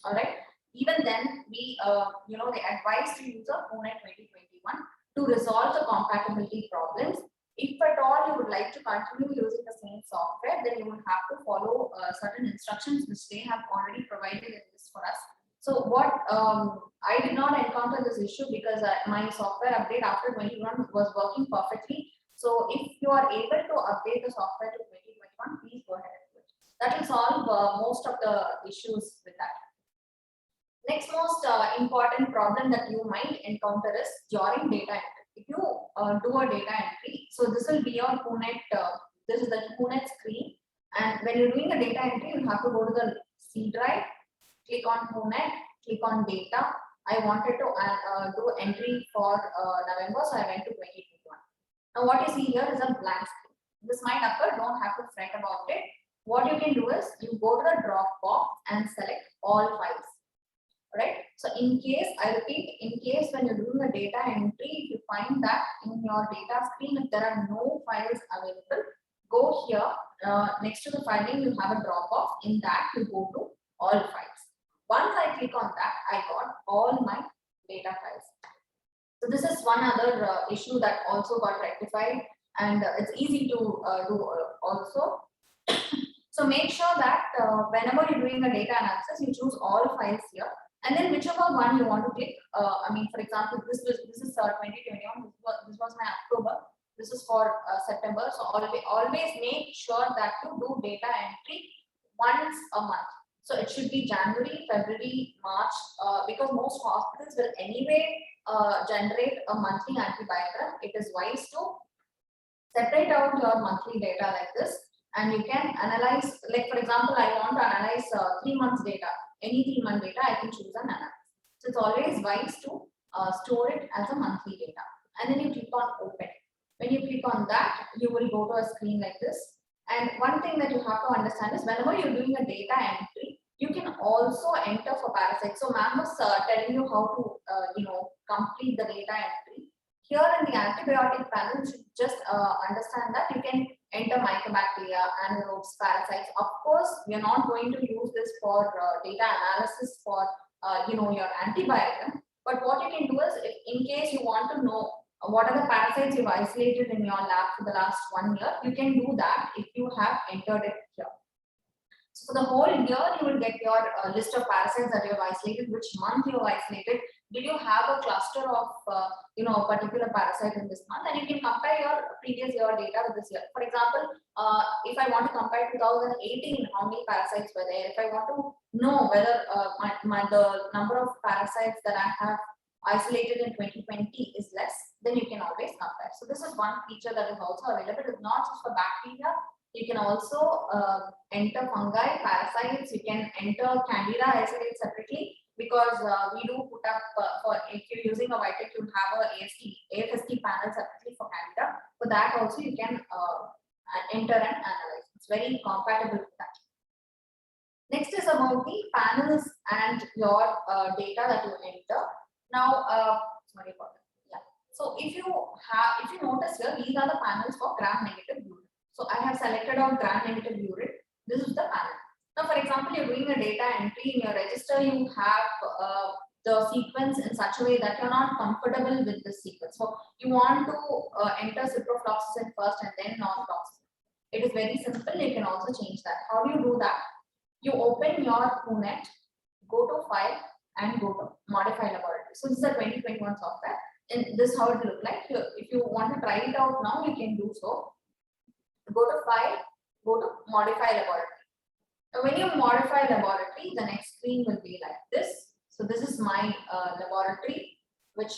all right, even then we they advise to use a WHONET 2021 to resolve the compatibility problems. If at all you would like to continue using the same software, then you will have to follow certain instructions which they have already provided in this for us. So what I did not encounter this issue because my software update after 21 was working perfectly. So if you are able to update the software to 2021, please go ahead and do it. That will solve most of the issues with that. Next most important problem that you might encounter is during data entry. If you do a data entry, so this will be your WHONET, this is the WHONET screen, and when you're doing a data entry, you have to go to the C drive, click on WHONET, click on data. I wanted to do entry for November, so I went to 2021. Now what you see here is a blank screen. This might occur, don't have to fret about it. What you can do is you go to the drop box and select all files. Right. So in case, I repeat, in case when you're doing a data entry, if you find that in your data screen, if there are no files available, go here, next to the filing, you have a drop box. In that, you go to all files. Once I click on that, I got all my data files. So this is one other issue that also got rectified, and it's easy to do also. So make sure that whenever you're doing a data analysis, you choose all files here. And then whichever one you want to click, for example, this is 2021. This was my October. This is for September. So always make sure that you do data entry once a month. So it should be January, February, March, because most hospitals will anyway generate a monthly antibiogram. It is wise to separate out your monthly data like this, and you can analyze. Like for example, I want to analyze 3 months data. Any 3 month data, I can choose an analysis. So it's always wise to store it as a monthly data. And then you click on open. When you click on that, you will go to a screen like this. And one thing that you have to understand is whenever you're doing a data entry, you can also enter for parasites. So ma'am was telling you how to complete the data entry. Here in the antibiotic panel, you should just understand that you can enter mycobacteria, anaerobes, parasites. Of course, we are not going to use this for data analysis for your antibiogram. But what you can do is, if in case you want to know what are the parasites you've isolated in your lab for the last 1 year, you can do that if you have entered it here. So for the whole year, you will get your list of parasites that you have isolated, which month you have isolated. Did you have a cluster of a particular parasite in this month? And you can compare your previous year data with this year. For example, if I want to compare 2018, how many parasites were there? If I want to know whether the number of parasites that I have isolated in 2020 is less, then you can always compare. So this is one feature that is also available. It's not just for bacteria. You can also enter fungi, parasites. You can enter candida isolate separately, because we do put up for, if you're using a Vitek, you have a AFST panel separately for candida. For that also you can enter and analyze. It's very compatible with that. Next is about the panels and your data that you enter. Now, sorry about that. Yeah. So if you notice here, these are the panels for gram-negative urine. So I have selected out gram-negative urine. This is the panel. Now, for example, you're doing a data entry in your register. You have the sequence in such a way that you're not comfortable with the sequence. So you want to enter ciprofloxacin first and then norfloxacin. It is very simple. You can also change that. How do you do that? You open your WHONET, go to File, and go to Modify Laboratory. So this is a 2021 software. And this is how it will look like. If you want to try it out now, you can do so. Go to File, go to Modify Laboratory. Now, when you modify laboratory, the next screen will be like this. So this is my laboratory, which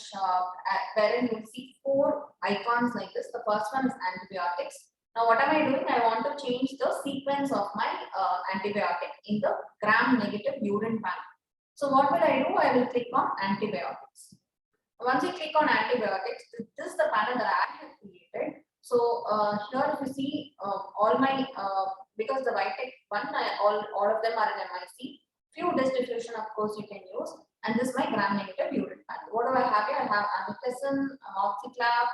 wherein you will see 4 icons like this. The first one is antibiotics. Now, what am I doing? I want to change the sequence of my antibiotic in the gram-negative urine panel. So what will I do? I will click on antibiotics. Once you click on antibiotics, this is the panel that I have created. So here if you see all my, because the Vitek one, all of them are in MIC. Few dish diffusion, of course, you can use. And this is my gram-negative urine panel. What do I have here? I have amikacin, amoxiclav,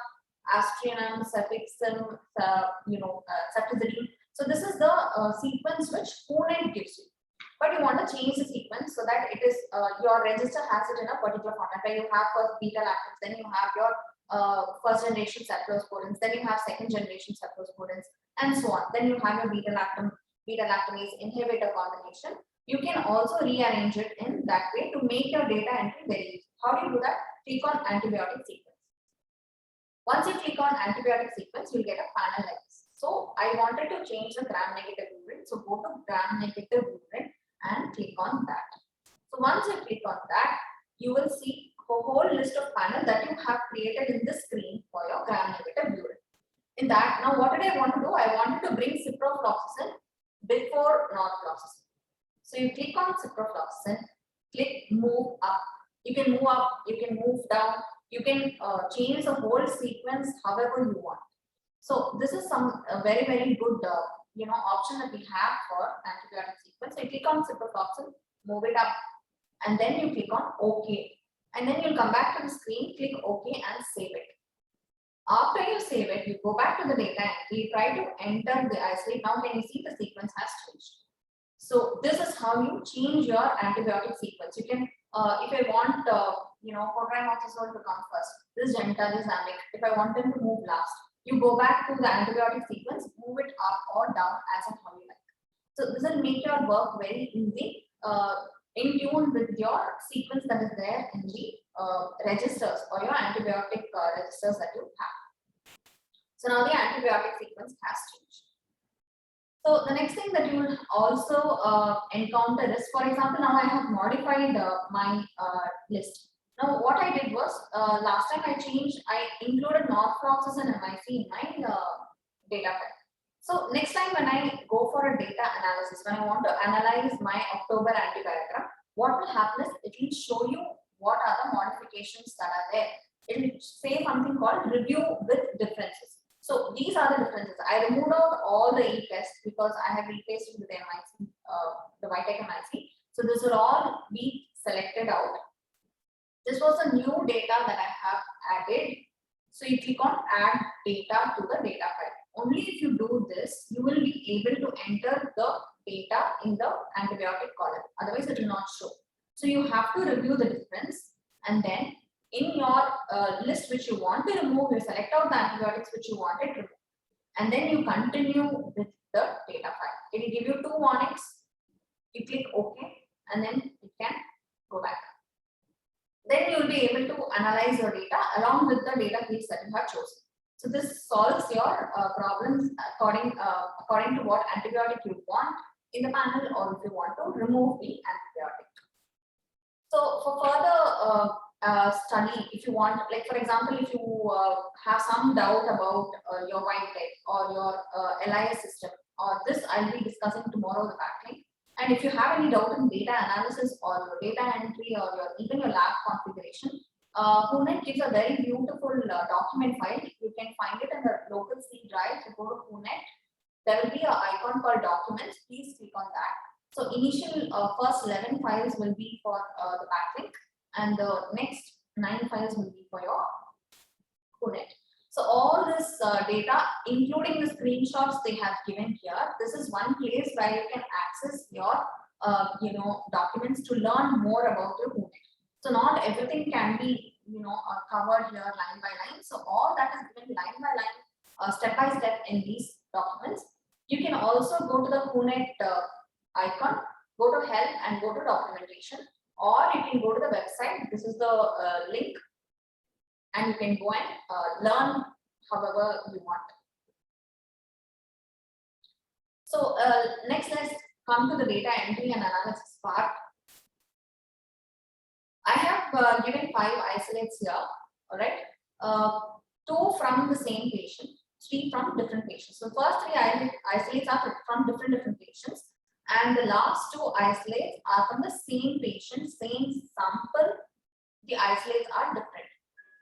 astrinum, cefixim, ceftriaxone. So this is the sequence which WHONET gives you. But you want to change the sequence so that it is your register has it in a particular format where you have first beta lactams, then you have your first generation cephalosporins, then you have second generation cephalosporins, and so on. Then you have your beta lactamase inhibitor combination. You can also rearrange it in that way to make your data entry very easy. How do you do that? Click on antibiotic sequence. Once you click on antibiotic sequence, you'll get a panel like this. So I wanted to change the gram-negative urine. So go to gram-negative urine and click on that. So once you click on that, you will see a whole list of panels that you have created in the screen for your gram-negative urine. In that, now what did I want to do? I wanted to bring ciprofloxacin before norfloxacin. So you click on ciprofloxacin, click move up. You can move up, you can move down, you can change the whole sequence however you want. So this is some very, very good option that we have for antibiotic sequence. So you click on ciprofloxacin, move it up, and then you click on OK. And then you'll come back to the screen, click OK and save it. After you save it, you go back to the data entry, try to enter the isolate. Now can you see the sequence has changed? So this is how you change your antibiotic sequence. You can, if I want, cotrimoxazole to come first, this genta, this amic. If I want them to move last, you go back to the antibiotic sequence, move it up or down as and how you like. So this will make your work very easy, in tune with your sequence that is there in the registers or your antibiotic registers that you have. So now the antibiotic sequence has changed. So the next thing that you will also encounter is, for example, now I have modified my list. Now what I did was, last time I included norfloxacin and MIC in my data file. So next time when I go for a data analysis, when I want to analyze my October antibiogram, what will happen is it will show you what are the modifications that are there. It will say something called review with differences. So these are the differences. I removed out all the e-tests because I have replaced it with MIC, the Vitek MIC. So this will all be selected out. This was a new data that I have added. So you click on add data to the data file. Only if you do this, you will be able to enter the data in the antibiotic column. Otherwise, it will not show. So you have to review the difference, and then in your list which you want to remove, you select out the antibiotics which you wanted to remove, and then you continue with the data file. It will give you 2 warnings. You click OK, and then it can go back. Then you will be able to analyze your data along with the data fields that you have chosen. So this solves your problems according to what antibiotic you want in the panel, or if you want to remove the antibiotic. So for further study, if you want, like for example, if you have some doubt about your Vitek or your LIS system, or this I'll be discussing tomorrow, the backlink. And if you have any doubt in data analysis or your data entry or even your lab configuration, WHONET gives a very beautiful document file. You can find it in the local C drive. So go to WHONET. There will be an icon called Documents. Please click on that. So initial first 11 files will be for the backlink, and the next 9 files will be for your WHONET. So all this data, including the screenshots they have given here, this is one place where you can access your documents to learn more about your WHONET. So not everything can be covered here line by line. So all that is given line by line, step by step in these documents. You can also go to the WHONET icon, go to help and go to documentation, or you can go to the website. This is the link, and you can go and learn however you want. So next, let's come to the data entry and analysis part. I have given 5 isolates here, all right? 2 from the same patient, 3 from different patients. So first 3 isolates are from different patients, and the last 2 isolates are from the same patient, same sample. The isolates are different,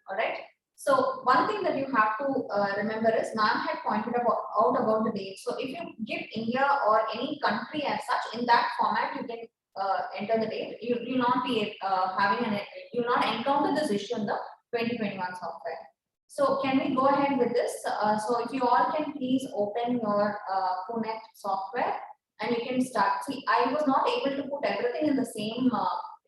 all right? So one thing that you have to remember is, ma'am had pointed out about the date. So if you give India or any country as such, in that format you can enter the date, you'll not be you'll not encounter this issue in the 2021 software. So can we go ahead with this? So if you all can please open your WHONET software and you can start. See, I was not able to put everything in the same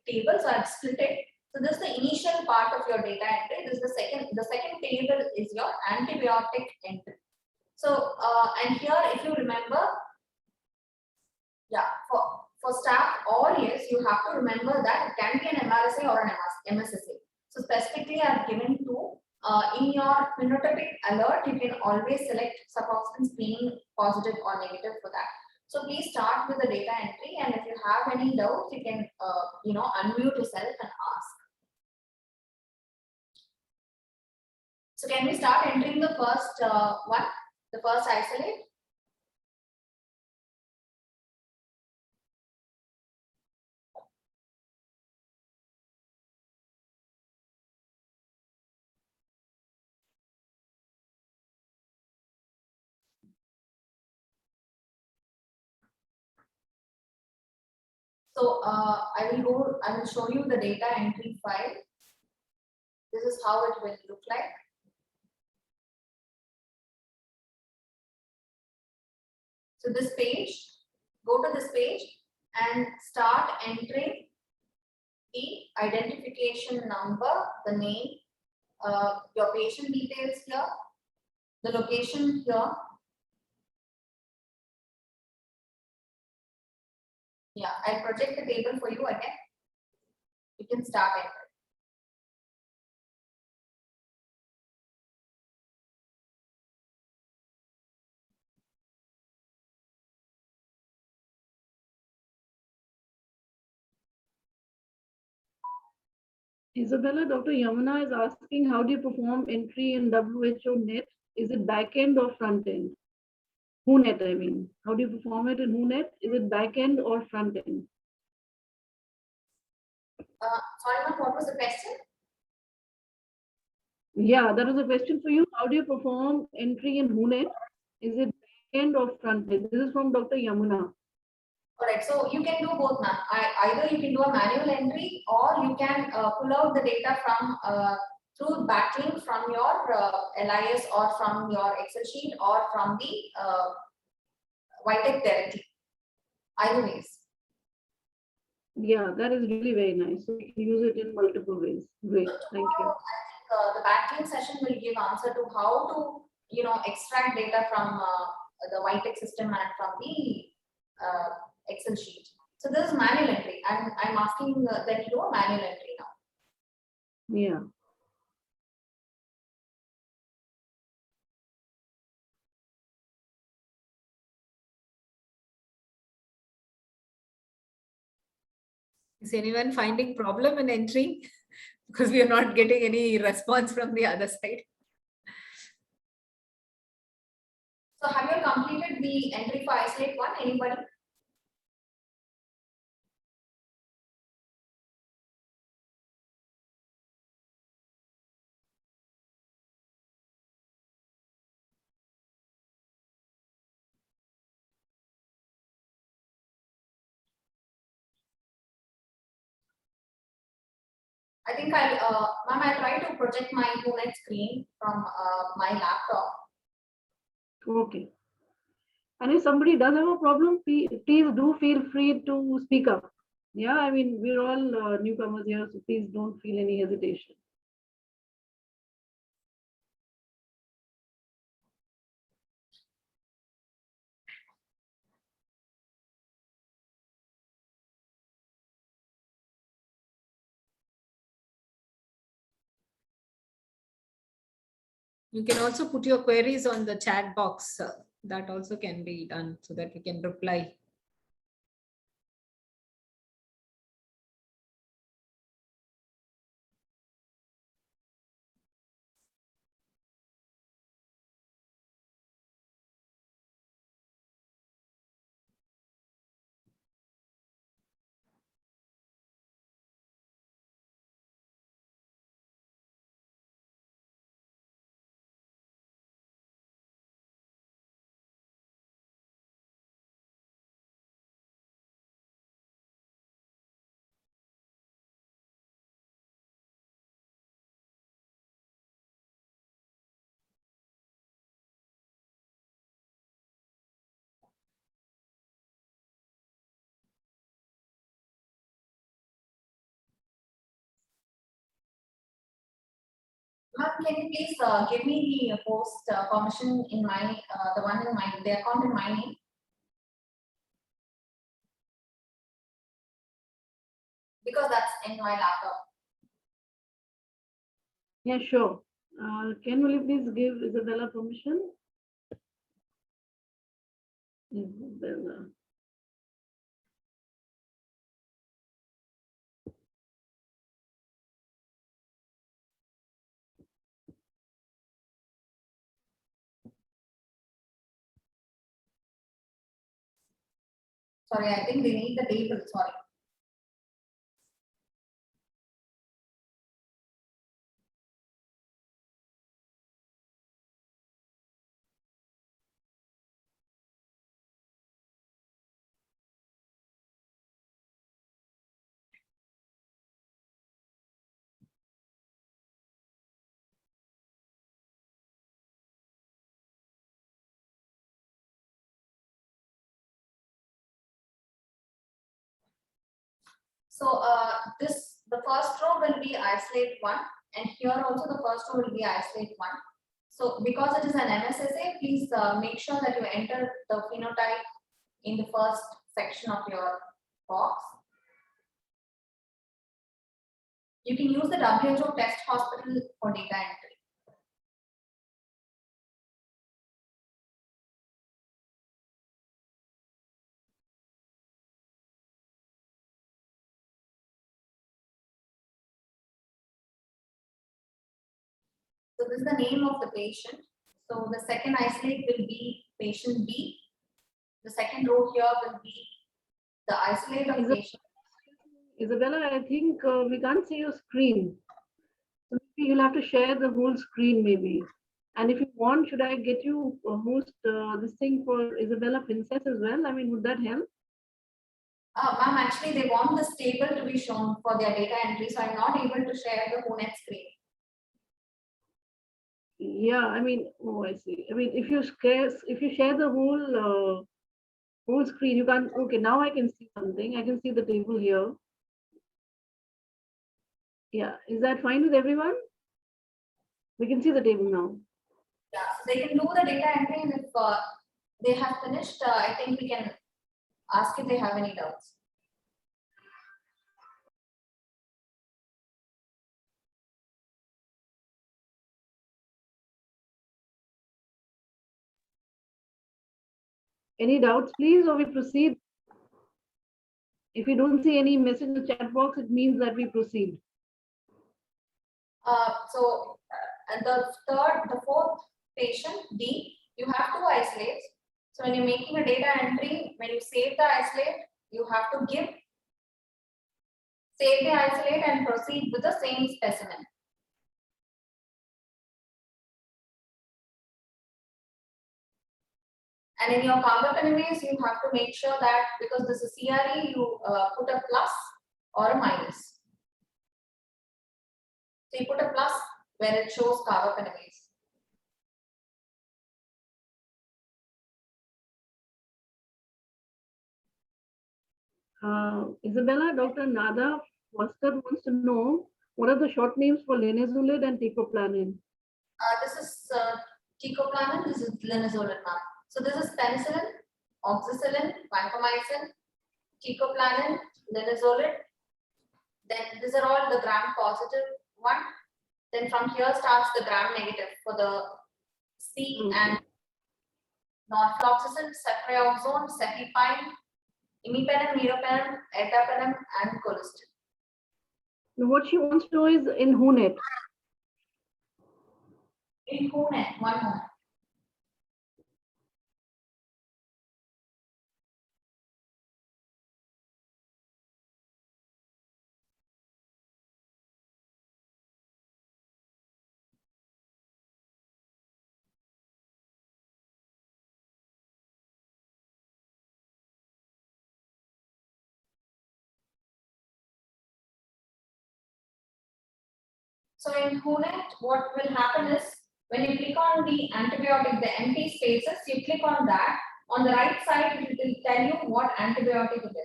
table, so I've split it. So this is the initial part of your data entry. This is the second. The second table is your antibiotic entry. So and here, if you remember, yeah, for staff or yes, you have to remember that it can be an MRSA or an MSSA. So specifically, I have given two. In your phenotypic alert, you can always select suboption screening positive or negative for that. So please start with the data entry, and if you have any doubts, you can unmute yourself and ask. So can we start entering the first one, the first isolate? So I will show you the data entry file. This is how it will look like. So this page, go to this page and start entering the identification number, the name, your patient details here, the location here. Yeah, I'll project the table for you again. You can start entering. Isabella, Dr. Yamuna is asking, how do you perform entry in WHO net? Is it back end or front end? WHONET, I mean. How do you perform it in WHONET? Is it back end or front end? Sorry, ma'am, what was the question? Yeah, that was a question for you. How do you perform entry in WHONET? Is it back end or front end? This is from Dr. Yamuna. Correct. So you can do both, ma'am. Either you can do a manual entry or you can pull out the data from through backlink from your LIS or from your Excel sheet or from the Vitek directly. Either ways. Yeah, that is really very nice. So you can use it in multiple ways. Great, thank you. I think the backlink session will give answer to how to extract data from the Vitek system and from the Excel sheet. So this is manual entry. I'm asking that you do a manual entry now. Yeah. Is anyone finding problem in entering? Because we are not getting any response from the other side. So have you completed the entry for isolate one? Anybody? I think ma'am, I try to project my WHONET screen from my laptop. Okay. And if somebody does have a problem, please do feel free to speak up. Yeah, I mean, we're all newcomers here, so please don't feel any hesitation. You can also put your queries on the chat box. That also can be done so that we can reply. Ma'am, can you please give me the post permission in my the one in my the account in my name? Because that's in my laptop. Yeah, sure. Ken, will you please give Isabella permission? Isabella. Sorry, I think they need the table. Sorry. So the first row will be isolate 1, and here also the first row will be isolate 1. So because it is an MSSA, please make sure that you enter the phenotype in the first section of your box. You can use the WHO test hospital for data entry. So this is the name of the patient. So the second isolate will be patient B. The second row here will be the isolate of patient. Isabella, I think we can't see your screen. So maybe you'll have to share the whole screen maybe. And if you want, should I get you host this thing for Isabella Princess as well? I mean, would that help? Ma'am, actually they want this table to be shown for their data entry, so I'm not able to share the WHONET screen. Yeah, I mean, oh, I see. I mean, if you share the whole screen, you can't. Okay, now I can see something. I can see the table here. Yeah, is that fine with everyone? We can see the table now. Yeah, so they can do the data entry, and if they have finished, I think we can ask if they have any doubts. Any doubts, please, or we proceed? If you don't see any message in the chat box, it means that we proceed. And the fourth patient, D, you have to isolate. So when you're making a data entry, when you save the isolate, you have to save the isolate and proceed with the same specimen. And in your carbapenemase, you have to make sure that because this is CRE, you put a plus or a minus. So you put a plus where it shows carbapenemase. Isabella, Dr. Nada Foster wants to know what are the short names for linezolid and teicoplanin? This is teicoplanin, this is linezolid now. So this is penicillin, oxacillin, vancomycin, teicoplanin, linezolid. Then these are all the gram positive one. Then from here starts the gram negative for the C and norfloxacin, ceftriaxone, cefepime, imipenem, meropenem, ertapenem, and colistin. What she wants to know is in WHONET. In WHONET, one moment. So in WHONET, what will happen is when you click on the antibiotic, the empty spaces, you click on that. On the right side, it will tell you what antibiotic it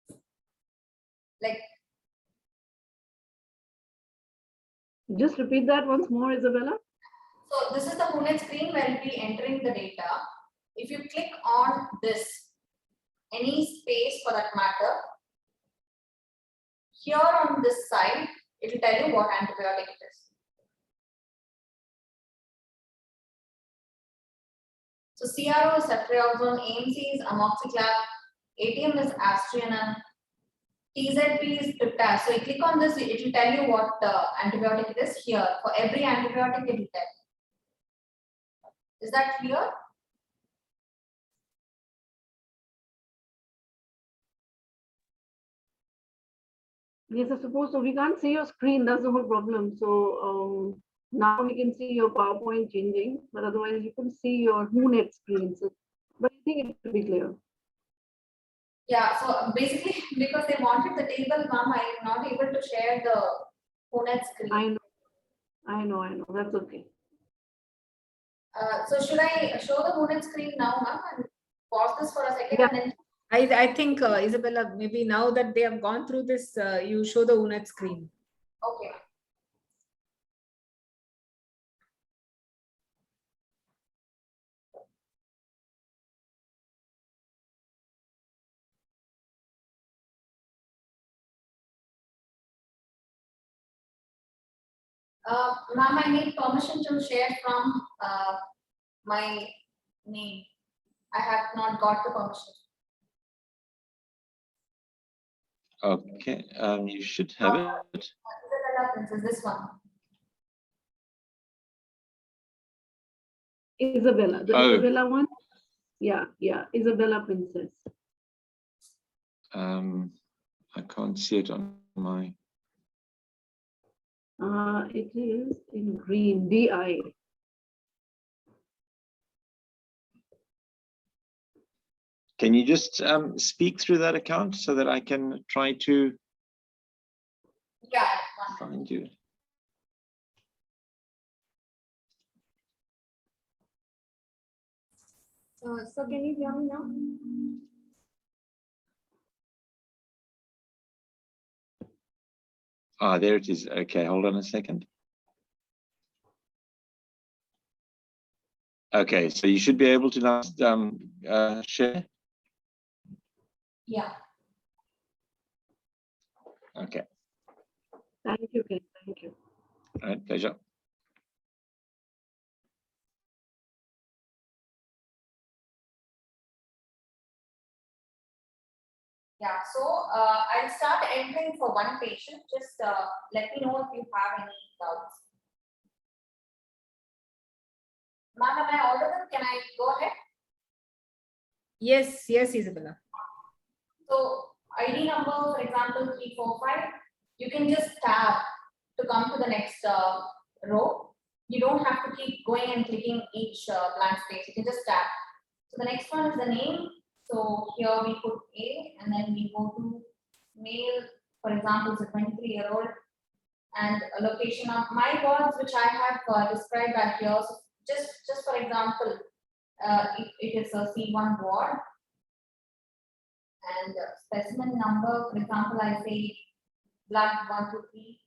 is. Like Just repeat that once more, Isabella. So this is the WHONET screen where you'll be entering the data. If you click on this, any space for that matter, here on this side, it will tell you what antibiotic it is. So CRO is ceftriaxone, AMC is amoxiclav, ATM is astriana, TZP is triptaz. So you click on this, it will tell you what antibiotic it is here. For every antibiotic, it will tell. Is that clear? Yes, I suppose so. We can't see your screen. That's the whole problem. So now we can see your PowerPoint changing, but otherwise you can see your WHONET screen. So, but I think it should be clear. Yeah, so basically, because they wanted the table, ma'am, I am not able to share the WHONET screen. I know. That's okay. So should I show the WHONET screen now, ma'am, and pause this for a second? Yeah. And then I think, Isabella, maybe now that they have gone through this, you show the WHONET screen. okay. Ma'am, I need permission to share from my name. I have not got the permission. Okay, you should have it. Isabella Princess, this one. Isabella, the Oh. Isabella one. Yeah, Isabella Princess. I can't see it on my. It is in green, DI. Can you just speak through that account so that I can try to Yeah. find you? So can you hear me now? Ah, there it is. Okay, hold on a second. Okay, so you should be able to now share. Yeah. Okay, Thank you, Ken. Thank you. all right, pleasure. Yeah, so I'll start entering for one patient. Just let me know if you have any doubts. Ma'am, am I audible? Can I go ahead? Yes, Isabella. So ID number, for example, 345, you can just tab to come to the next row. You don't have to keep going and clicking each blank space. You can just tab. So the next one is the name. So here we put A, and then we go to male, for example, it's a 23-year-old, and a location of my wards, which I have described back here. So just for example, it is a C1 ward, and specimen number, for example, I say blood 123.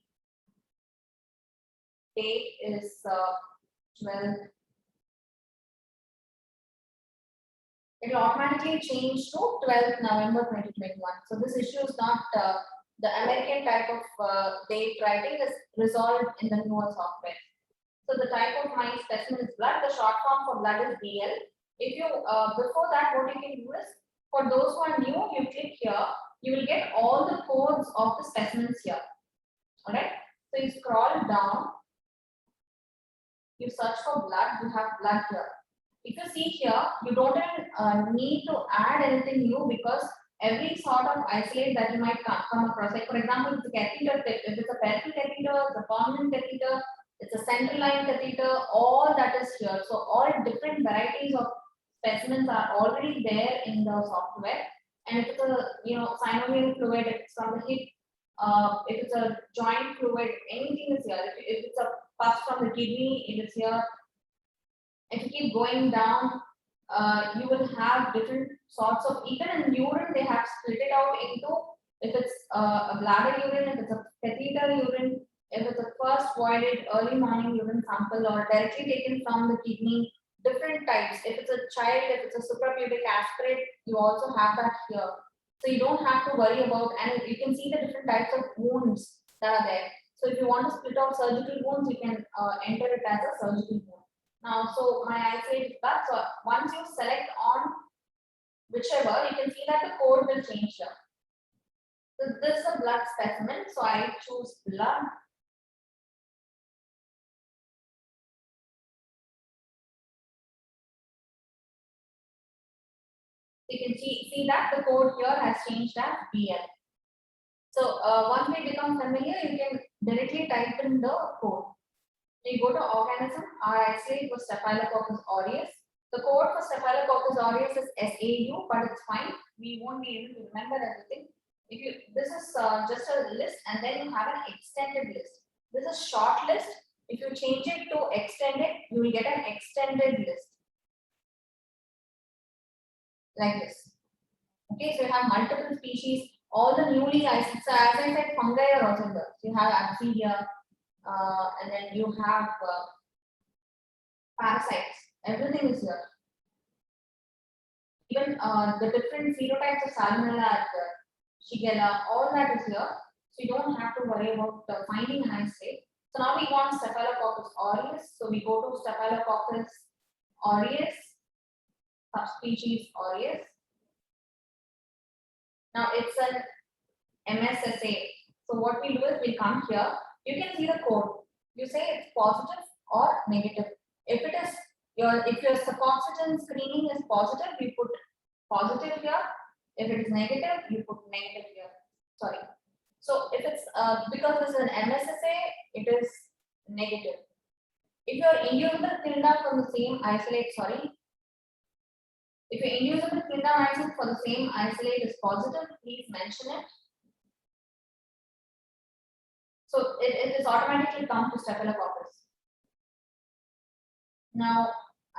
Date is 12. It will automatically change to 12th November 2021. So this issue is not the American type of date writing is resolved in the newer software. So the type of my specimen is blood. The short form for blood is BL. If you before that, what you can do is, for those who are new, you click here. You will get all the codes of the specimens here. All right. So you scroll down. You search for blood. You have blood here. If you see here, you don't even need to add anything new, because every sort of isolate that you might come across, like for example, it's a catheter, if it's a peripheral catheter, it's a permanent catheter, it's a central line catheter, all that is here. So all different varieties of specimens are already there in the software. And if it's a synovial fluid, if it's from the hip, if it's a joint fluid, anything is here. If it's a pus from the kidney, it is here. If you keep going down, you will have different sorts of, even in urine, they have split it out into, if it's a bladder urine, if it's a catheter urine, if it's a first voided early morning urine sample or directly taken from the kidney, different types. If it's a child, if it's a suprapubic aspirate, you also have that here. So you don't have to worry about, and you can see the different types of wounds that are there. So if you want to split out surgical wounds, you can enter it as a surgical wound. Now, so my isolate is that. So once you select on whichever, you can see that the code will change here. So this is a blood specimen. So I choose blood. You can see that the code here has changed as BL. So once we become familiar, you can directly type in the code. You go to organism, our isolate was Staphylococcus aureus. The code for Staphylococcus aureus is SAU, but it's fine. We won't be able to remember everything. If you, this is just a list, and then you have an extended list. This is short list. If you change it to extended, you will get an extended list like this. Okay, so you have multiple species. All the newly isolated, so as I said, fungi are also there. So you have amphibia, and then you have parasites. Everything is here. Even the different serotypes of salmonella are there. Shigella, all that is here. So you don't have to worry about finding an isolate. So now we want Staphylococcus aureus. So we go to Staphylococcus aureus, subspecies aureus. Now it's an MSSA. So what we do is we come here. You can see the code. You say it's positive or negative. If it is if your suboxygen screening is positive, you put positive here. If it is negative, you put negative here. Sorry. So if it's because this is an MSSA, it is negative. If your inducible clindam from the same isolate, sorry. If your inducible clindamycin for the same isolate is positive, please mention it. So it is automatically come to Staphylococcus. Now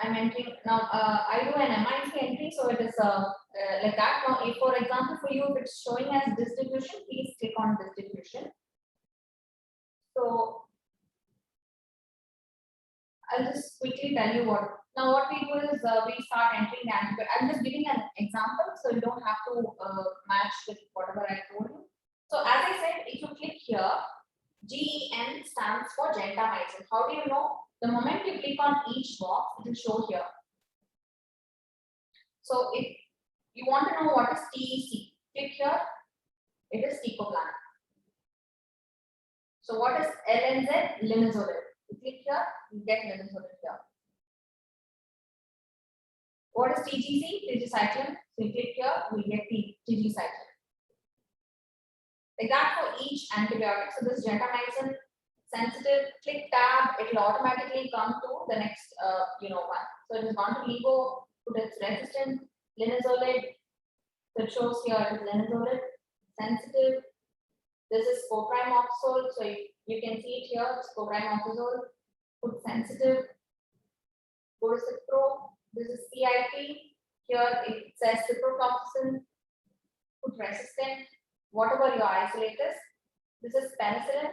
I'm entering. Now I do an MIC entry, so it is like that. Now, if for example for you, if it's showing as distribution, please click on distribution. So I'll just quickly tell you what. Now what we do is we start entering the antibiotic. I'm just giving an example, so you don't have to match with whatever I told you. So as I said, if you click here, GEN stands for gentamicin. How do you know? The moment you click on each box, it will show here. So if you want to know what is TEC, click here, it is teicoplanin. So what is LNZ? Linezolid. You click here, you get linezolid here. What is TGC? Tigecycline. So you click here, we get tigecycline. Like that for each antibiotic. So this gentamicin sensitive, click tab, it will automatically come to the next one. So it is gone to levo, put its resistant, linezolid. So it shows here it is linezolid, sensitive. This is coprimopsol, so you can see it here, it's coprimopsol, put sensitive, go to cipro, this is CIP, here it says ciprofloxacin, put resistant, whatever your isolate is. This is penicillin,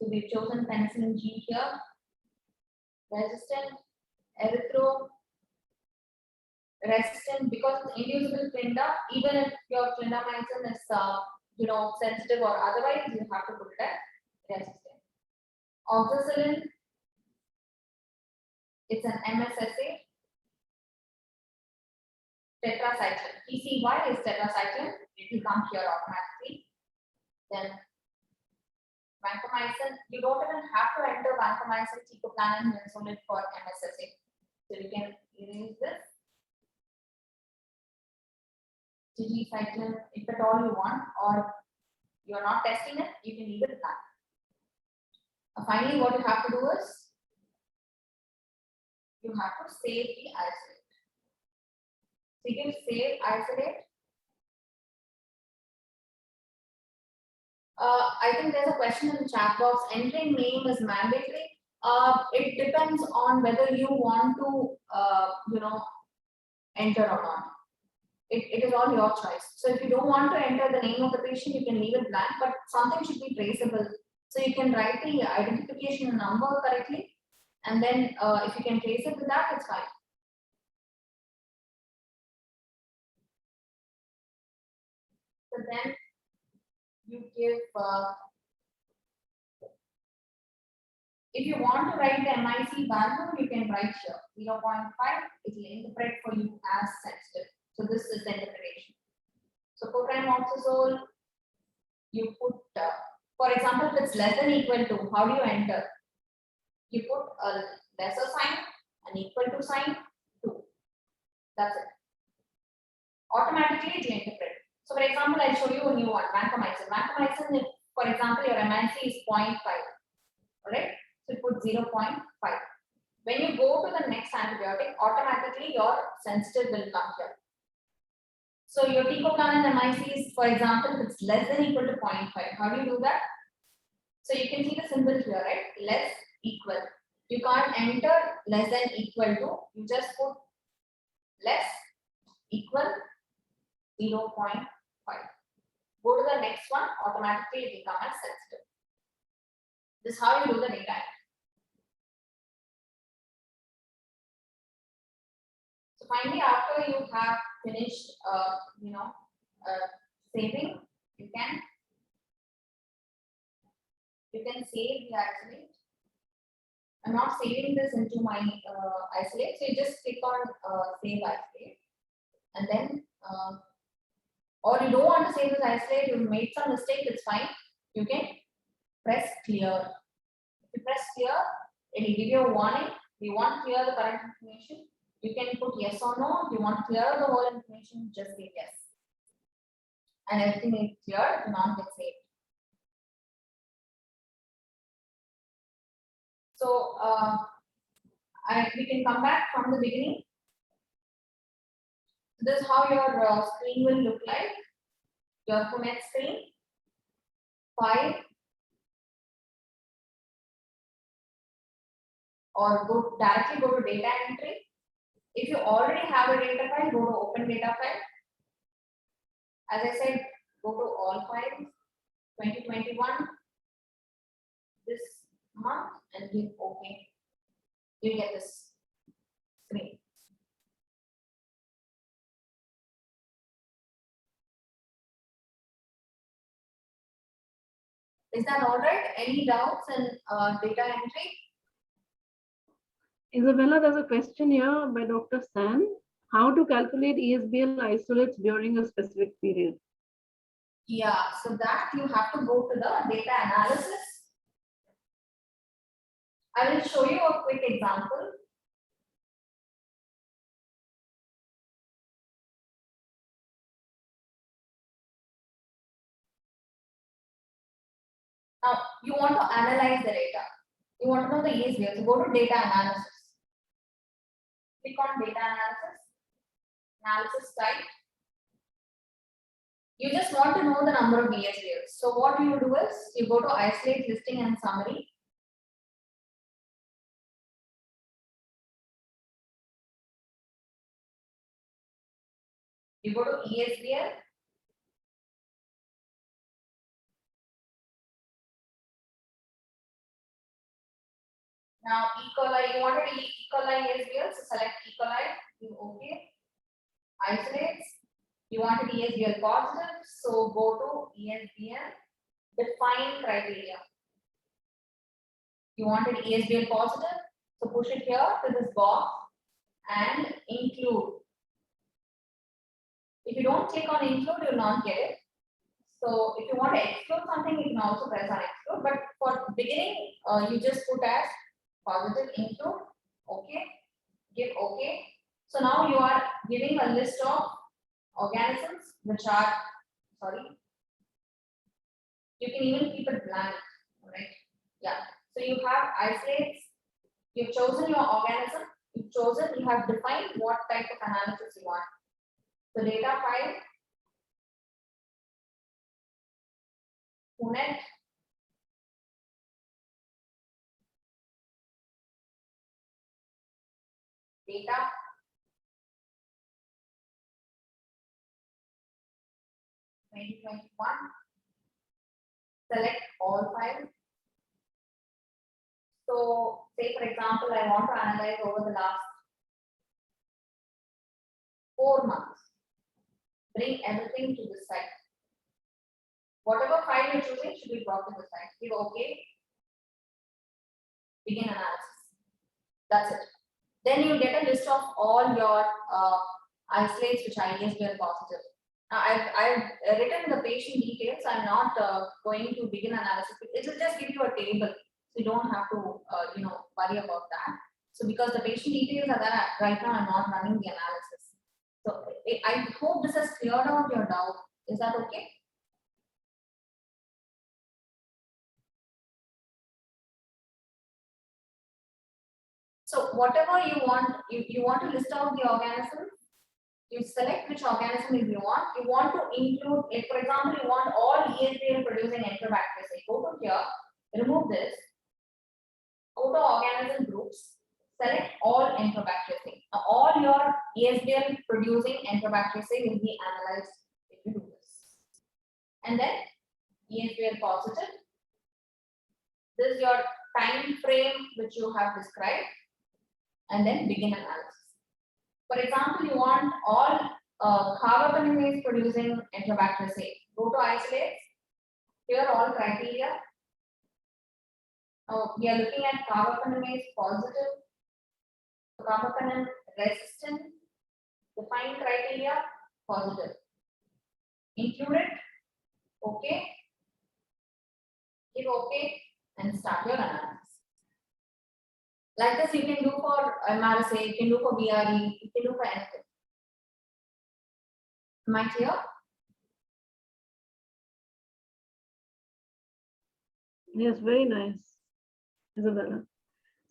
so we've chosen penicillin G here, resistant, erythro, resistant, because it's inducible clinda, even if your clindamycin is sensitive or otherwise, you have to put it as resistant. Oxacillin, it's an MSSA. Tetracycline, TCY is tetracycline, it will come here automatically. Then Vancomycin, you don't even have to enter Vancomycin, teicoplanin, linezolid for MSSA. So you can erase this. Tigecycline, if at all you want, or you're not testing it, you can leave it blank. Finally, what you have to do is you have to save the isolate. So you can save isolate. I think there's a question in the chat box. Entering name is mandatory. It depends on whether you want to, enter or not. It is all your choice. So if you don't want to enter the name of the patient, you can leave it blank, but something should be traceable. So you can write the identification number correctly, and then if you can trace it with that, it's fine. So then you give, if you want to write the MIC value, you can write here 0.5, it will interpret for you as sensitive. So this is the interpretation. So cotrimoxazole, you put, for example, if it's less than equal to, how do you enter? You put a lesser sign, an equal to sign, 2. That's it. Automatically it will interpret. So for example, I'll show you a new one, Vancomycin. Vancomycin, if, for example, your MIC is 0.5, alright? So you put 0.5. When you go to the next antibiotic, automatically your sensitive will come here. So your teicoplanin MIC is, for example, if it's less than equal to 0.5, how do you do that? So you can see the symbol here, right? Less, equal. You can't enter less than equal to, you just put less, equal, 0.5. Go to the next one, automatically it will come as sensitive. This is how you do the data entry. So finally, after you have finished, saving, you can save the isolate. I'm not saving this into my isolate, so you just click on save isolate, and then or you don't want to save this isolate, you made some mistake, it's fine. You can press clear. If you press clear, it will give you a warning. Do you want to clear the current information? You can put yes or no. If you want to clear the whole information, just say yes. And everything is clear, do not get saved. So we can come back from the beginning. This is how your screen will look like. Your WHONET screen. File. Or directly go to data entry. If you already have a data file, go to open data file. As I said, go to all files, 2021, this month, and click OK. You get this screen. Is that all right? Any doubts in data entry? Isabella, there's a question here by Dr. San. How to calculate ESBL isolates during a specific period? Yeah, so that you have to go to the data analysis. I will show you a quick example. Now, you want to analyze the data. You want to know the ESBL. So go to data analysis. Click on data analysis. Analysis type. You just want to know the number of ESBLs. So what you do is you go to isolate listing and summary. You go to ESBL. Now E. coli, you wanted E. coli ESBL, so select E. coli, do OK. Isolates, you wanted ESBL positive, so go to ESBL, define criteria. You wanted ESBL positive, so push it here to this box and include. If you don't click on include, you will not get it. So if you want to exclude something, you can also press on exclude, but for beginning, you just put as positive include, OK, give OK. So now you are giving a list of organisms which are, you can even keep it blank, right? Yeah. So you have isolates, you've chosen your organism, you have defined what type of analysis you want. So data file, WHONET, data, select all files. So say for example, I want to analyze over the last 4 months. Bring everything to this side. Whatever file you're choosing should be brought to the side. Give OK. Begin analysis. That's it. Then you get a list of all your isolates which are ESBL positive. Now, I've written the patient details. I'm not going to begin analysis. It will just give you a table, so you don't have to worry about that. So because the patient details are there right now, I'm not running the analysis. So I hope this has cleared out your doubt. Is that okay? So whatever you want, you want to list out the organism. You select which organism you want. You want to include, like for example, you want all ESBL producing enterobacteria. So go to here, remove this, go to organism groups, select all enterobacteria. Now all your ESBL producing enterobacteria will be analyzed if you do this. And then ESBL positive. This is your time frame which you have described, and then begin analysis. For example, you want all carbapenemase producing enterobacteria. Go to isolates. Here all criteria. Now we are looking at carbapenemase positive, carbapenem resistant, defined criteria, positive. Include it. Okay. Give OK and start your analysis. Like this, you can do for MRSA, you can do for VRE, you can do for anything. Am I clear? Yes, very nice, Isabella.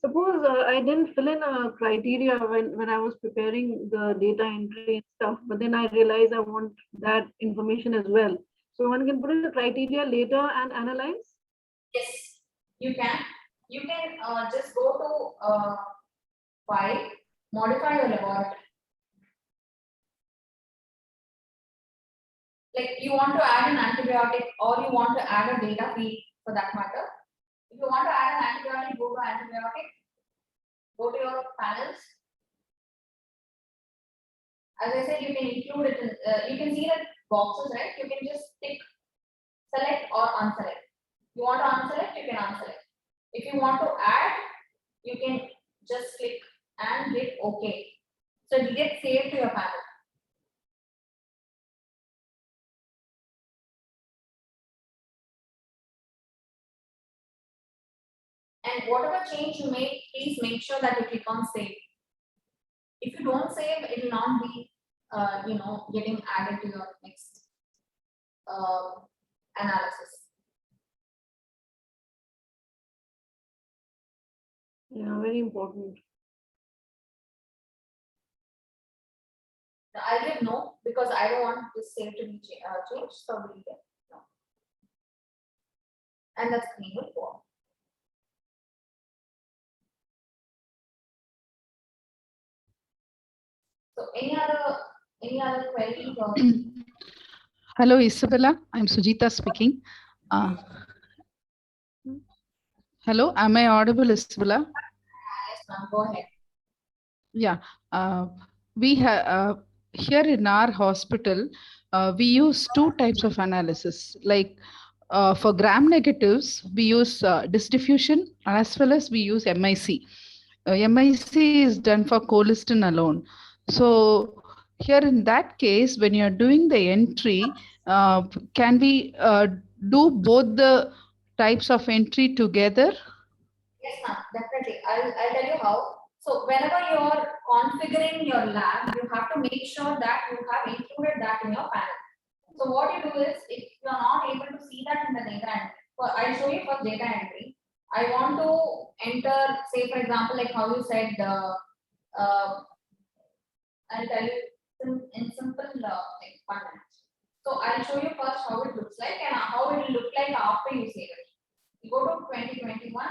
Suppose I didn't fill in a criteria when I was preparing the data entry and stuff, but then I realized I want that information as well. So one can put in the criteria later and analyze? Yes, you can. You can just go to file, modify your laboratory. Like you want to add an antibiotic or you want to add a data field for that matter. If you want to add an antibiotic, go to antibiotic, go to your panels. As I said, you can include it in, you can see the boxes, right? You can just tick, select or unselect. You want to unselect, you can unselect. If you want to add, you can just click and hit OK. So it will get saved to your panel. And whatever change you make, please make sure that you click on save. If you don't save, it will not be, getting added to your next analysis. Yeah, very important. I give no because I don't want this save to be changed, so we get no. And that's clean will go. So any other queries or Hello, Isabella. I'm Sujita speaking. Hello, am I audible, Isabella? yes, ma'am, go ahead. Yeah, we have here in our hospital, we use two types of analysis. Like for gram negatives, we use distribution as well as we use MIC. MIC is done for colistin alone. So here in that case, when you're doing the entry, can we do both the types of entry together? Yes, ma'am, definitely. I'll tell you how. So whenever you're configuring your lab, you have to make sure that you have included that in your panel. So what you do is, if you are not able to see that in the data entry, I'll show you for data entry. I want to enter, say for example, like how you said, I'll tell you in simple like format. So I'll show you first how it looks like and how it will look like after you save it. You go to 2021.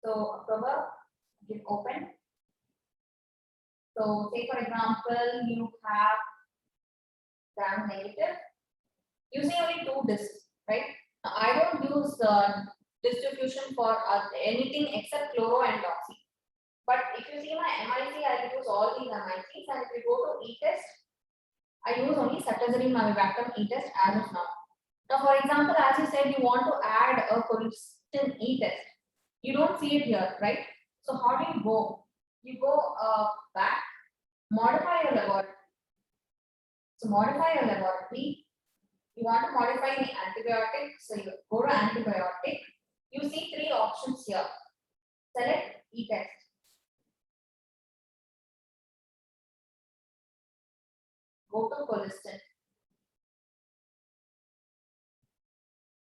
So October, hit open. So say for example, you have gram negative you see only 2 discs, right? Now, I don't use distribution for anything except chloro and oxy. But if you see my MIC, I use all these MICs, and if you go to E-test, I use only ceftazidime avibactam E-test as of now. Now, for example, as you said, you want to add a colistin E-test. You don't see it here, right? So how do you go? You go back, modify your laboratory. So modify your laboratory. You want to modify the antibiotic, so you go to antibiotic. You see 3 options here. Select E-test. Go to colistin.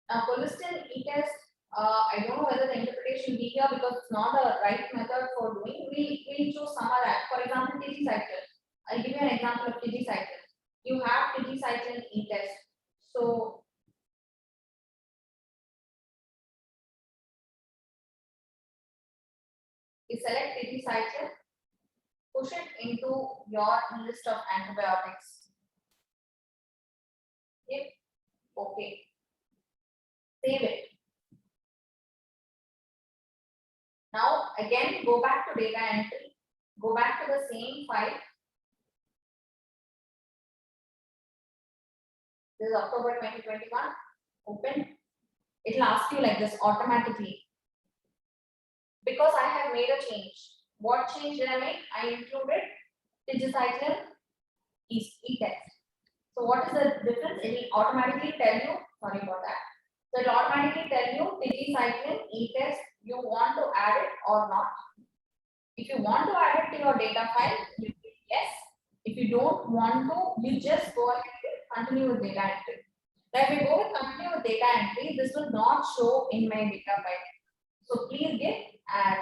Now, colistin E-test, I don't know whether the interpretation will be here because it's not a right method for doing. We'll choose some other. For example, tigecycline. I'll give you an example of tigecycline. You have tigecycline E-test. So you select tigecycline, push it into your list of antibiotics. Hit OK. Save it. Now again, go back to data entry. Go back to the same file. This is October 2021. Open. It will ask you like this automatically. Because I have made a change. What change did I make? I included tigecycline E-test. So what is the difference? It will automatically tell you, sorry about that. So it will automatically tell you tigecycline E-test, you want to add it or not. If you want to add it to your data file, you click yes. If you don't want to, you just go ahead and continue with data entry. Now if you go with continue with data entry, this will not show in my data file. So please give add.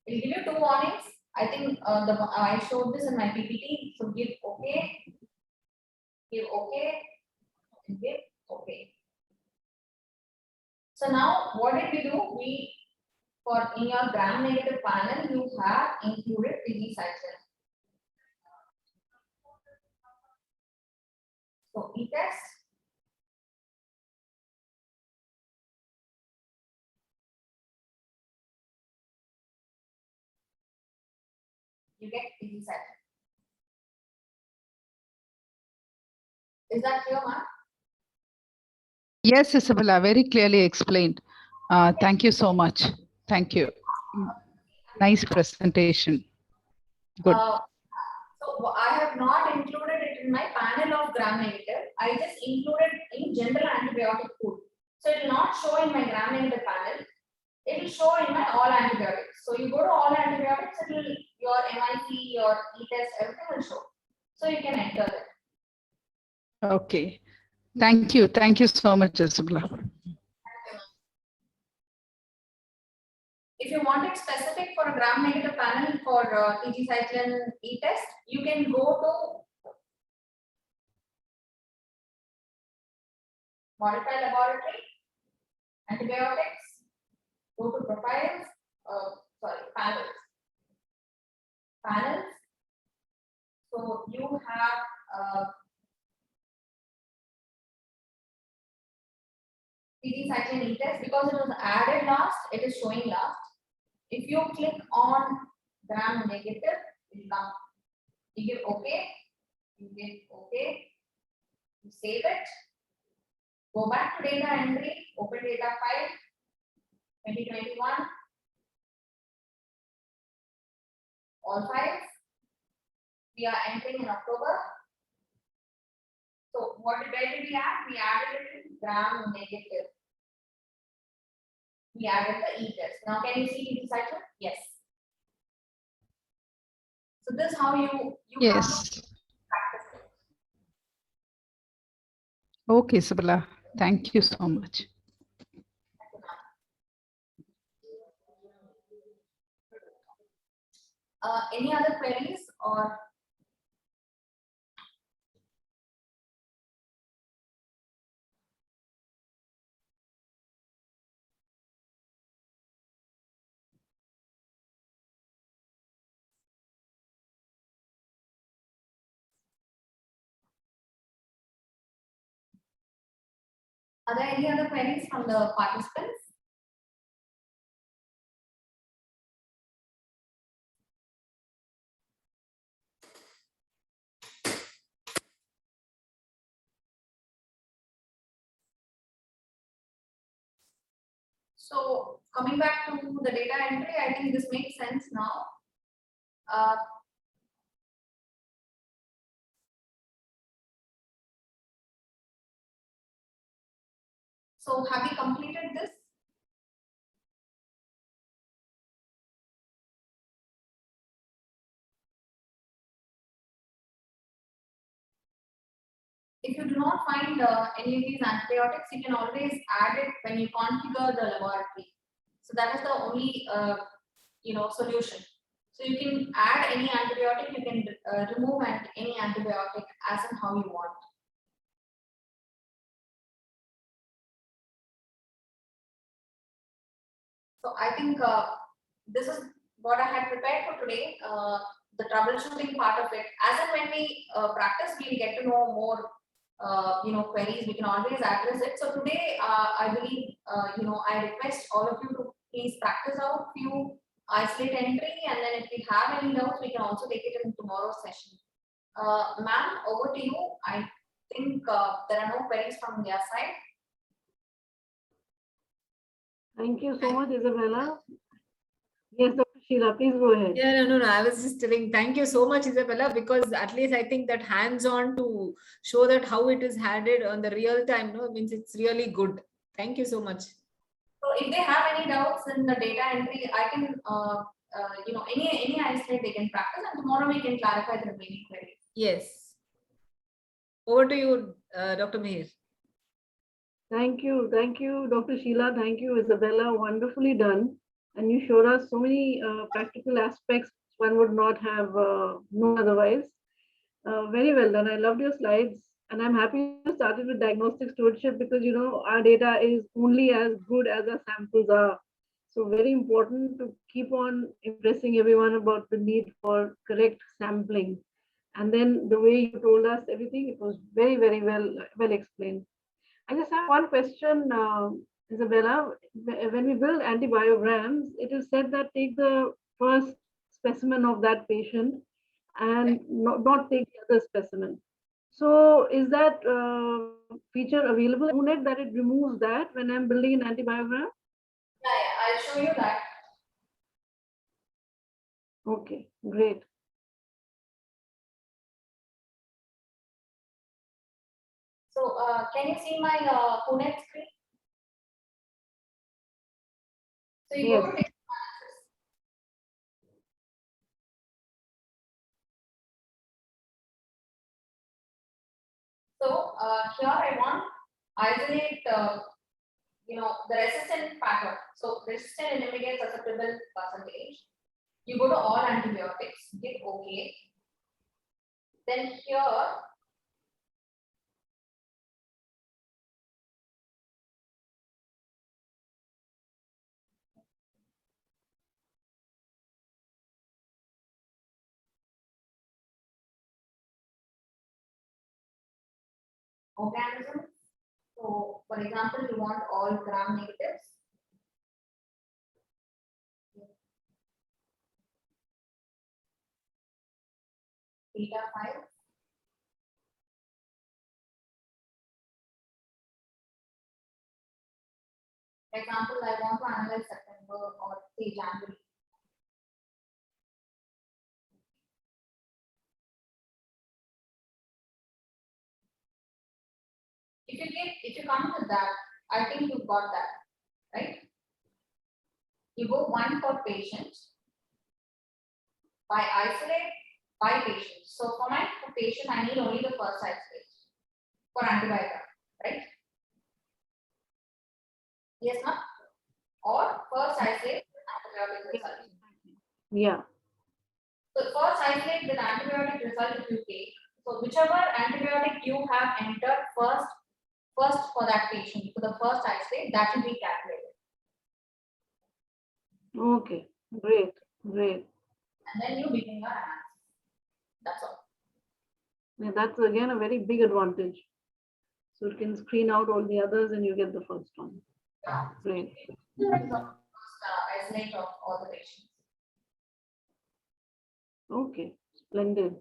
It will give you 2 warnings. I think I showed this in my PPT. So give OK, give OK, and give OK. So now what did we do? For in your gram-negative panel, you have included tigecycline. So E-test. You get tigecycline. Is that clear, ma'am? Yes, Isabella, very clearly explained. Thank you so much. Thank you. Nice presentation. Good. So I have not included it in my panel of gram-negative. I just included in general antibiotic pool. So it will not show in my gram-negative panel. It will show in my all antibiotics. So you go to all antibiotics, it will your MIC, your E-test, everything will show. So you can enter it. Okay. Thank you. Thank you so much, Isabella. If you want it specific for a gram-negative panel for tigecycline E-test, you can go to modify laboratory, antibiotics, go to profiles, panels. Panels. So you have tigecycline E-test. Because it was added last, it is showing last. If you click on gram-negative, it will come. You give OK, you give OK, you save it, go back to data entry, open data file, 2021, all files. We are entering in October. So where did we add? We added it in gram-negative. We added the E-test. Now can you see tigecycline? Yes. So this is how you Yes. have to practice it. Okay, Isabella. Thank you so much. Any other queries or? Are there any other queries from the participants? So coming back to the data entry, I think this makes sense now. So have you completed this? If you do not find any of these antibiotics, you can always add it when you configure the laboratory. So that is the only solution. So you can add any antibiotic, you can remove any antibiotic as and how you want. So I think this is what I had prepared for today. The troubleshooting part of it. As and when we practice, we'll get to know more queries. We can always address it. So today, I believe I request all of you to please practice out few isolate entry, and then if we have any doubts, we can also take it in tomorrow's session. Ma'am, over to you. I think there are no queries from their side. Thank you so much, Isabella. Yes, Dr. Sheila, please go ahead. Yeah, no. I was just telling, thank you so much, Isabella, because at least I think that hands-on to show that how it is handled on the real time, means it's really good. Thank you so much. So if they have any doubts in the data entry, I can, any isolate they can practice, and tomorrow we can clarify the remaining queries. Yes. Over to you, Dr. Meher. Thank you, Dr. Sheila. Thank you, Isabella. Wonderfully done. And you showed us so many practical aspects one would not have known otherwise. Very well done. I loved your slides, and I'm happy you started with diagnostic stewardship because our data is only as good as our samples are. So very important to keep on impressing everyone about the need for correct sampling. And then the way you told us everything, it was very, very well explained. I just have one question, Isabella. When we build antibiograms, it is said that take the first specimen of that patient and not take the other specimen. So is that feature available in WHONET that it removes that when I'm building an antibiogram? Yeah, I'll show you that. Okay, great. So can you see my WHONET screen? So you Yes. go to data analysis. So here I want isolate the resistant pattern. So resistant intermediate susceptible percentage. You go to all antibiotics, hit OK. Then here organisms. So for example, you want all gram negatives. Data files. For example, I want to analyze September or say January. If you come to that, I think you've got that, right? You go one per patient by isolate by patient. So for my patient, I need only the first isolate for antibiotic, right? Yes, no? Or first isolate antibiotic result. Yeah. So first isolate the antibiotic result if you take. So whichever antibiotic you have entered first for that patient, for the first isolate, that will be calculated. Okay, great. And then you begin your analysis. That's all. Yeah, that's again a very big advantage. So it can screen out all the others and you get the first one. Great. Isolate of all the patients. Okay, splendid.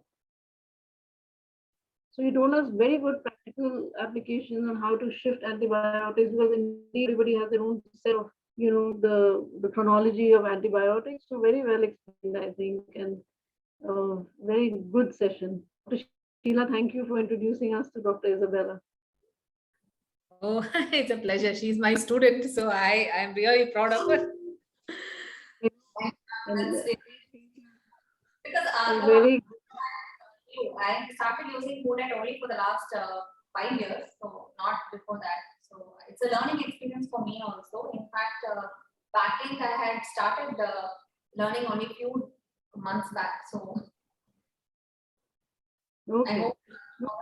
So you told us very good practical applications on how to shift antibiotics, because indeed everybody has their own set of, the chronology of antibiotics. So very well explained, I think, and very good session. Dr. Sheila, thank you for introducing us to Dr. Isabella. Oh, it's a pleasure. She's my student, so I am really proud of her. And, Because very I started using WHONET only for the last 5 years, so not before that. So it's a learning experience for me also. In fact, backend I had started learning only a few months back. So I okay. hope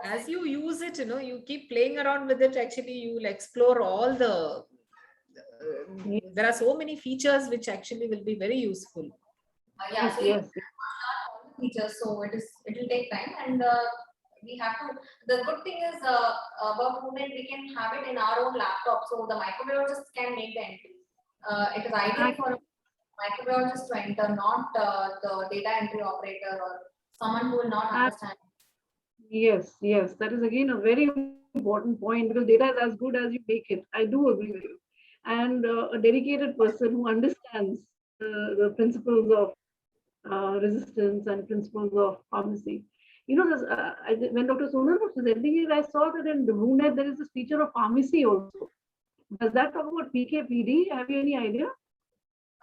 As you use it, you keep playing around with it. Actually, you will explore all the. There are so many features which actually will be very useful. yeah, so Yes. all the features, so it will take time, and we have to. The good thing is about WHONET, we can have it in our own laptop, so the microbiologist can make the entry. It is ideal for a microbiologist to enter, not the data entry operator or someone who will not understand. Yes, that is again a very important point, because data is as good as you make it. I do agree with you. And a dedicated person who understands the principles of resistance and principles of pharmacy. This, when Dr. Sonal was presenting it, I saw that in the WHONET there is this feature of pharmacy also. Does that talk about PK/PD? Have you any idea?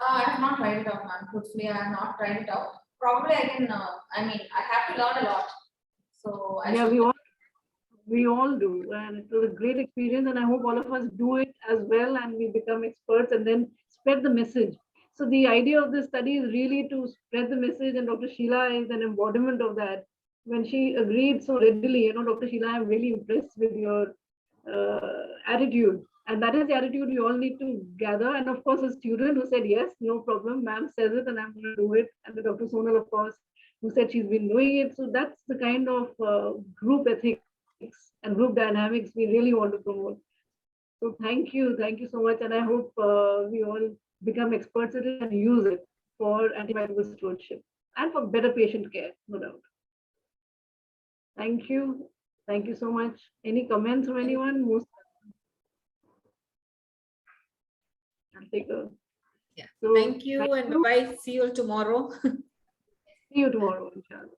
I have not tried it out, man. Truthfully, I have not tried it out. Probably I can. I mean, I have to learn a lot. So I Yeah, should. we all do, and it was a great experience, and I hope all of us do it as well, and we become experts and then spread the message. So the idea of this study is really to spread the message, and Dr. Sheila is an embodiment of that. When she agreed so readily, Dr. Sheila, I'm really impressed with your attitude, and that is the attitude we all need to gather. And of course, a student who said, yes, no problem, ma'am says it, and I'm going to do it. And the Dr. Sonal, of course, who said she's been doing it. So that's the kind of group ethics and group dynamics we really want to promote. So thank you so much, and I hope we all become experts at it and use it for antimicrobial stewardship and for better patient care, no doubt. Thank you so much. Any comments from anyone? I'll take a. Yeah. So, thank you, and bye. See you tomorrow. See you tomorrow, inshallah.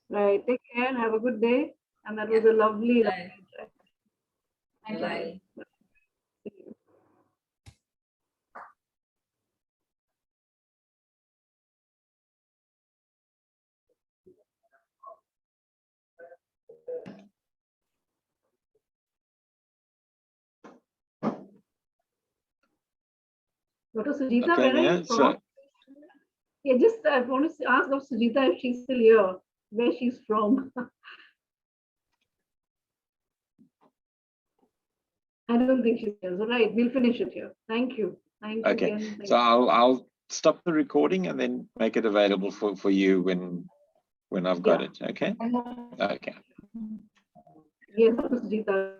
Right. Take care. Have a good day. And that was a lovely. Bye. Bye. Bye. Dr. Sujita, Okay, where are yeah, you from? Yeah, just I want to ask Dr. Sujita if she's still here, where she's from. I don't think she's here. So right, we'll finish it here. Thank you. Thank you. Okay, again. so I'll stop the recording and then make it available for you when I've got it. Okay. Okay. Yes, Dr. Sujita.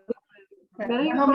Where are you from?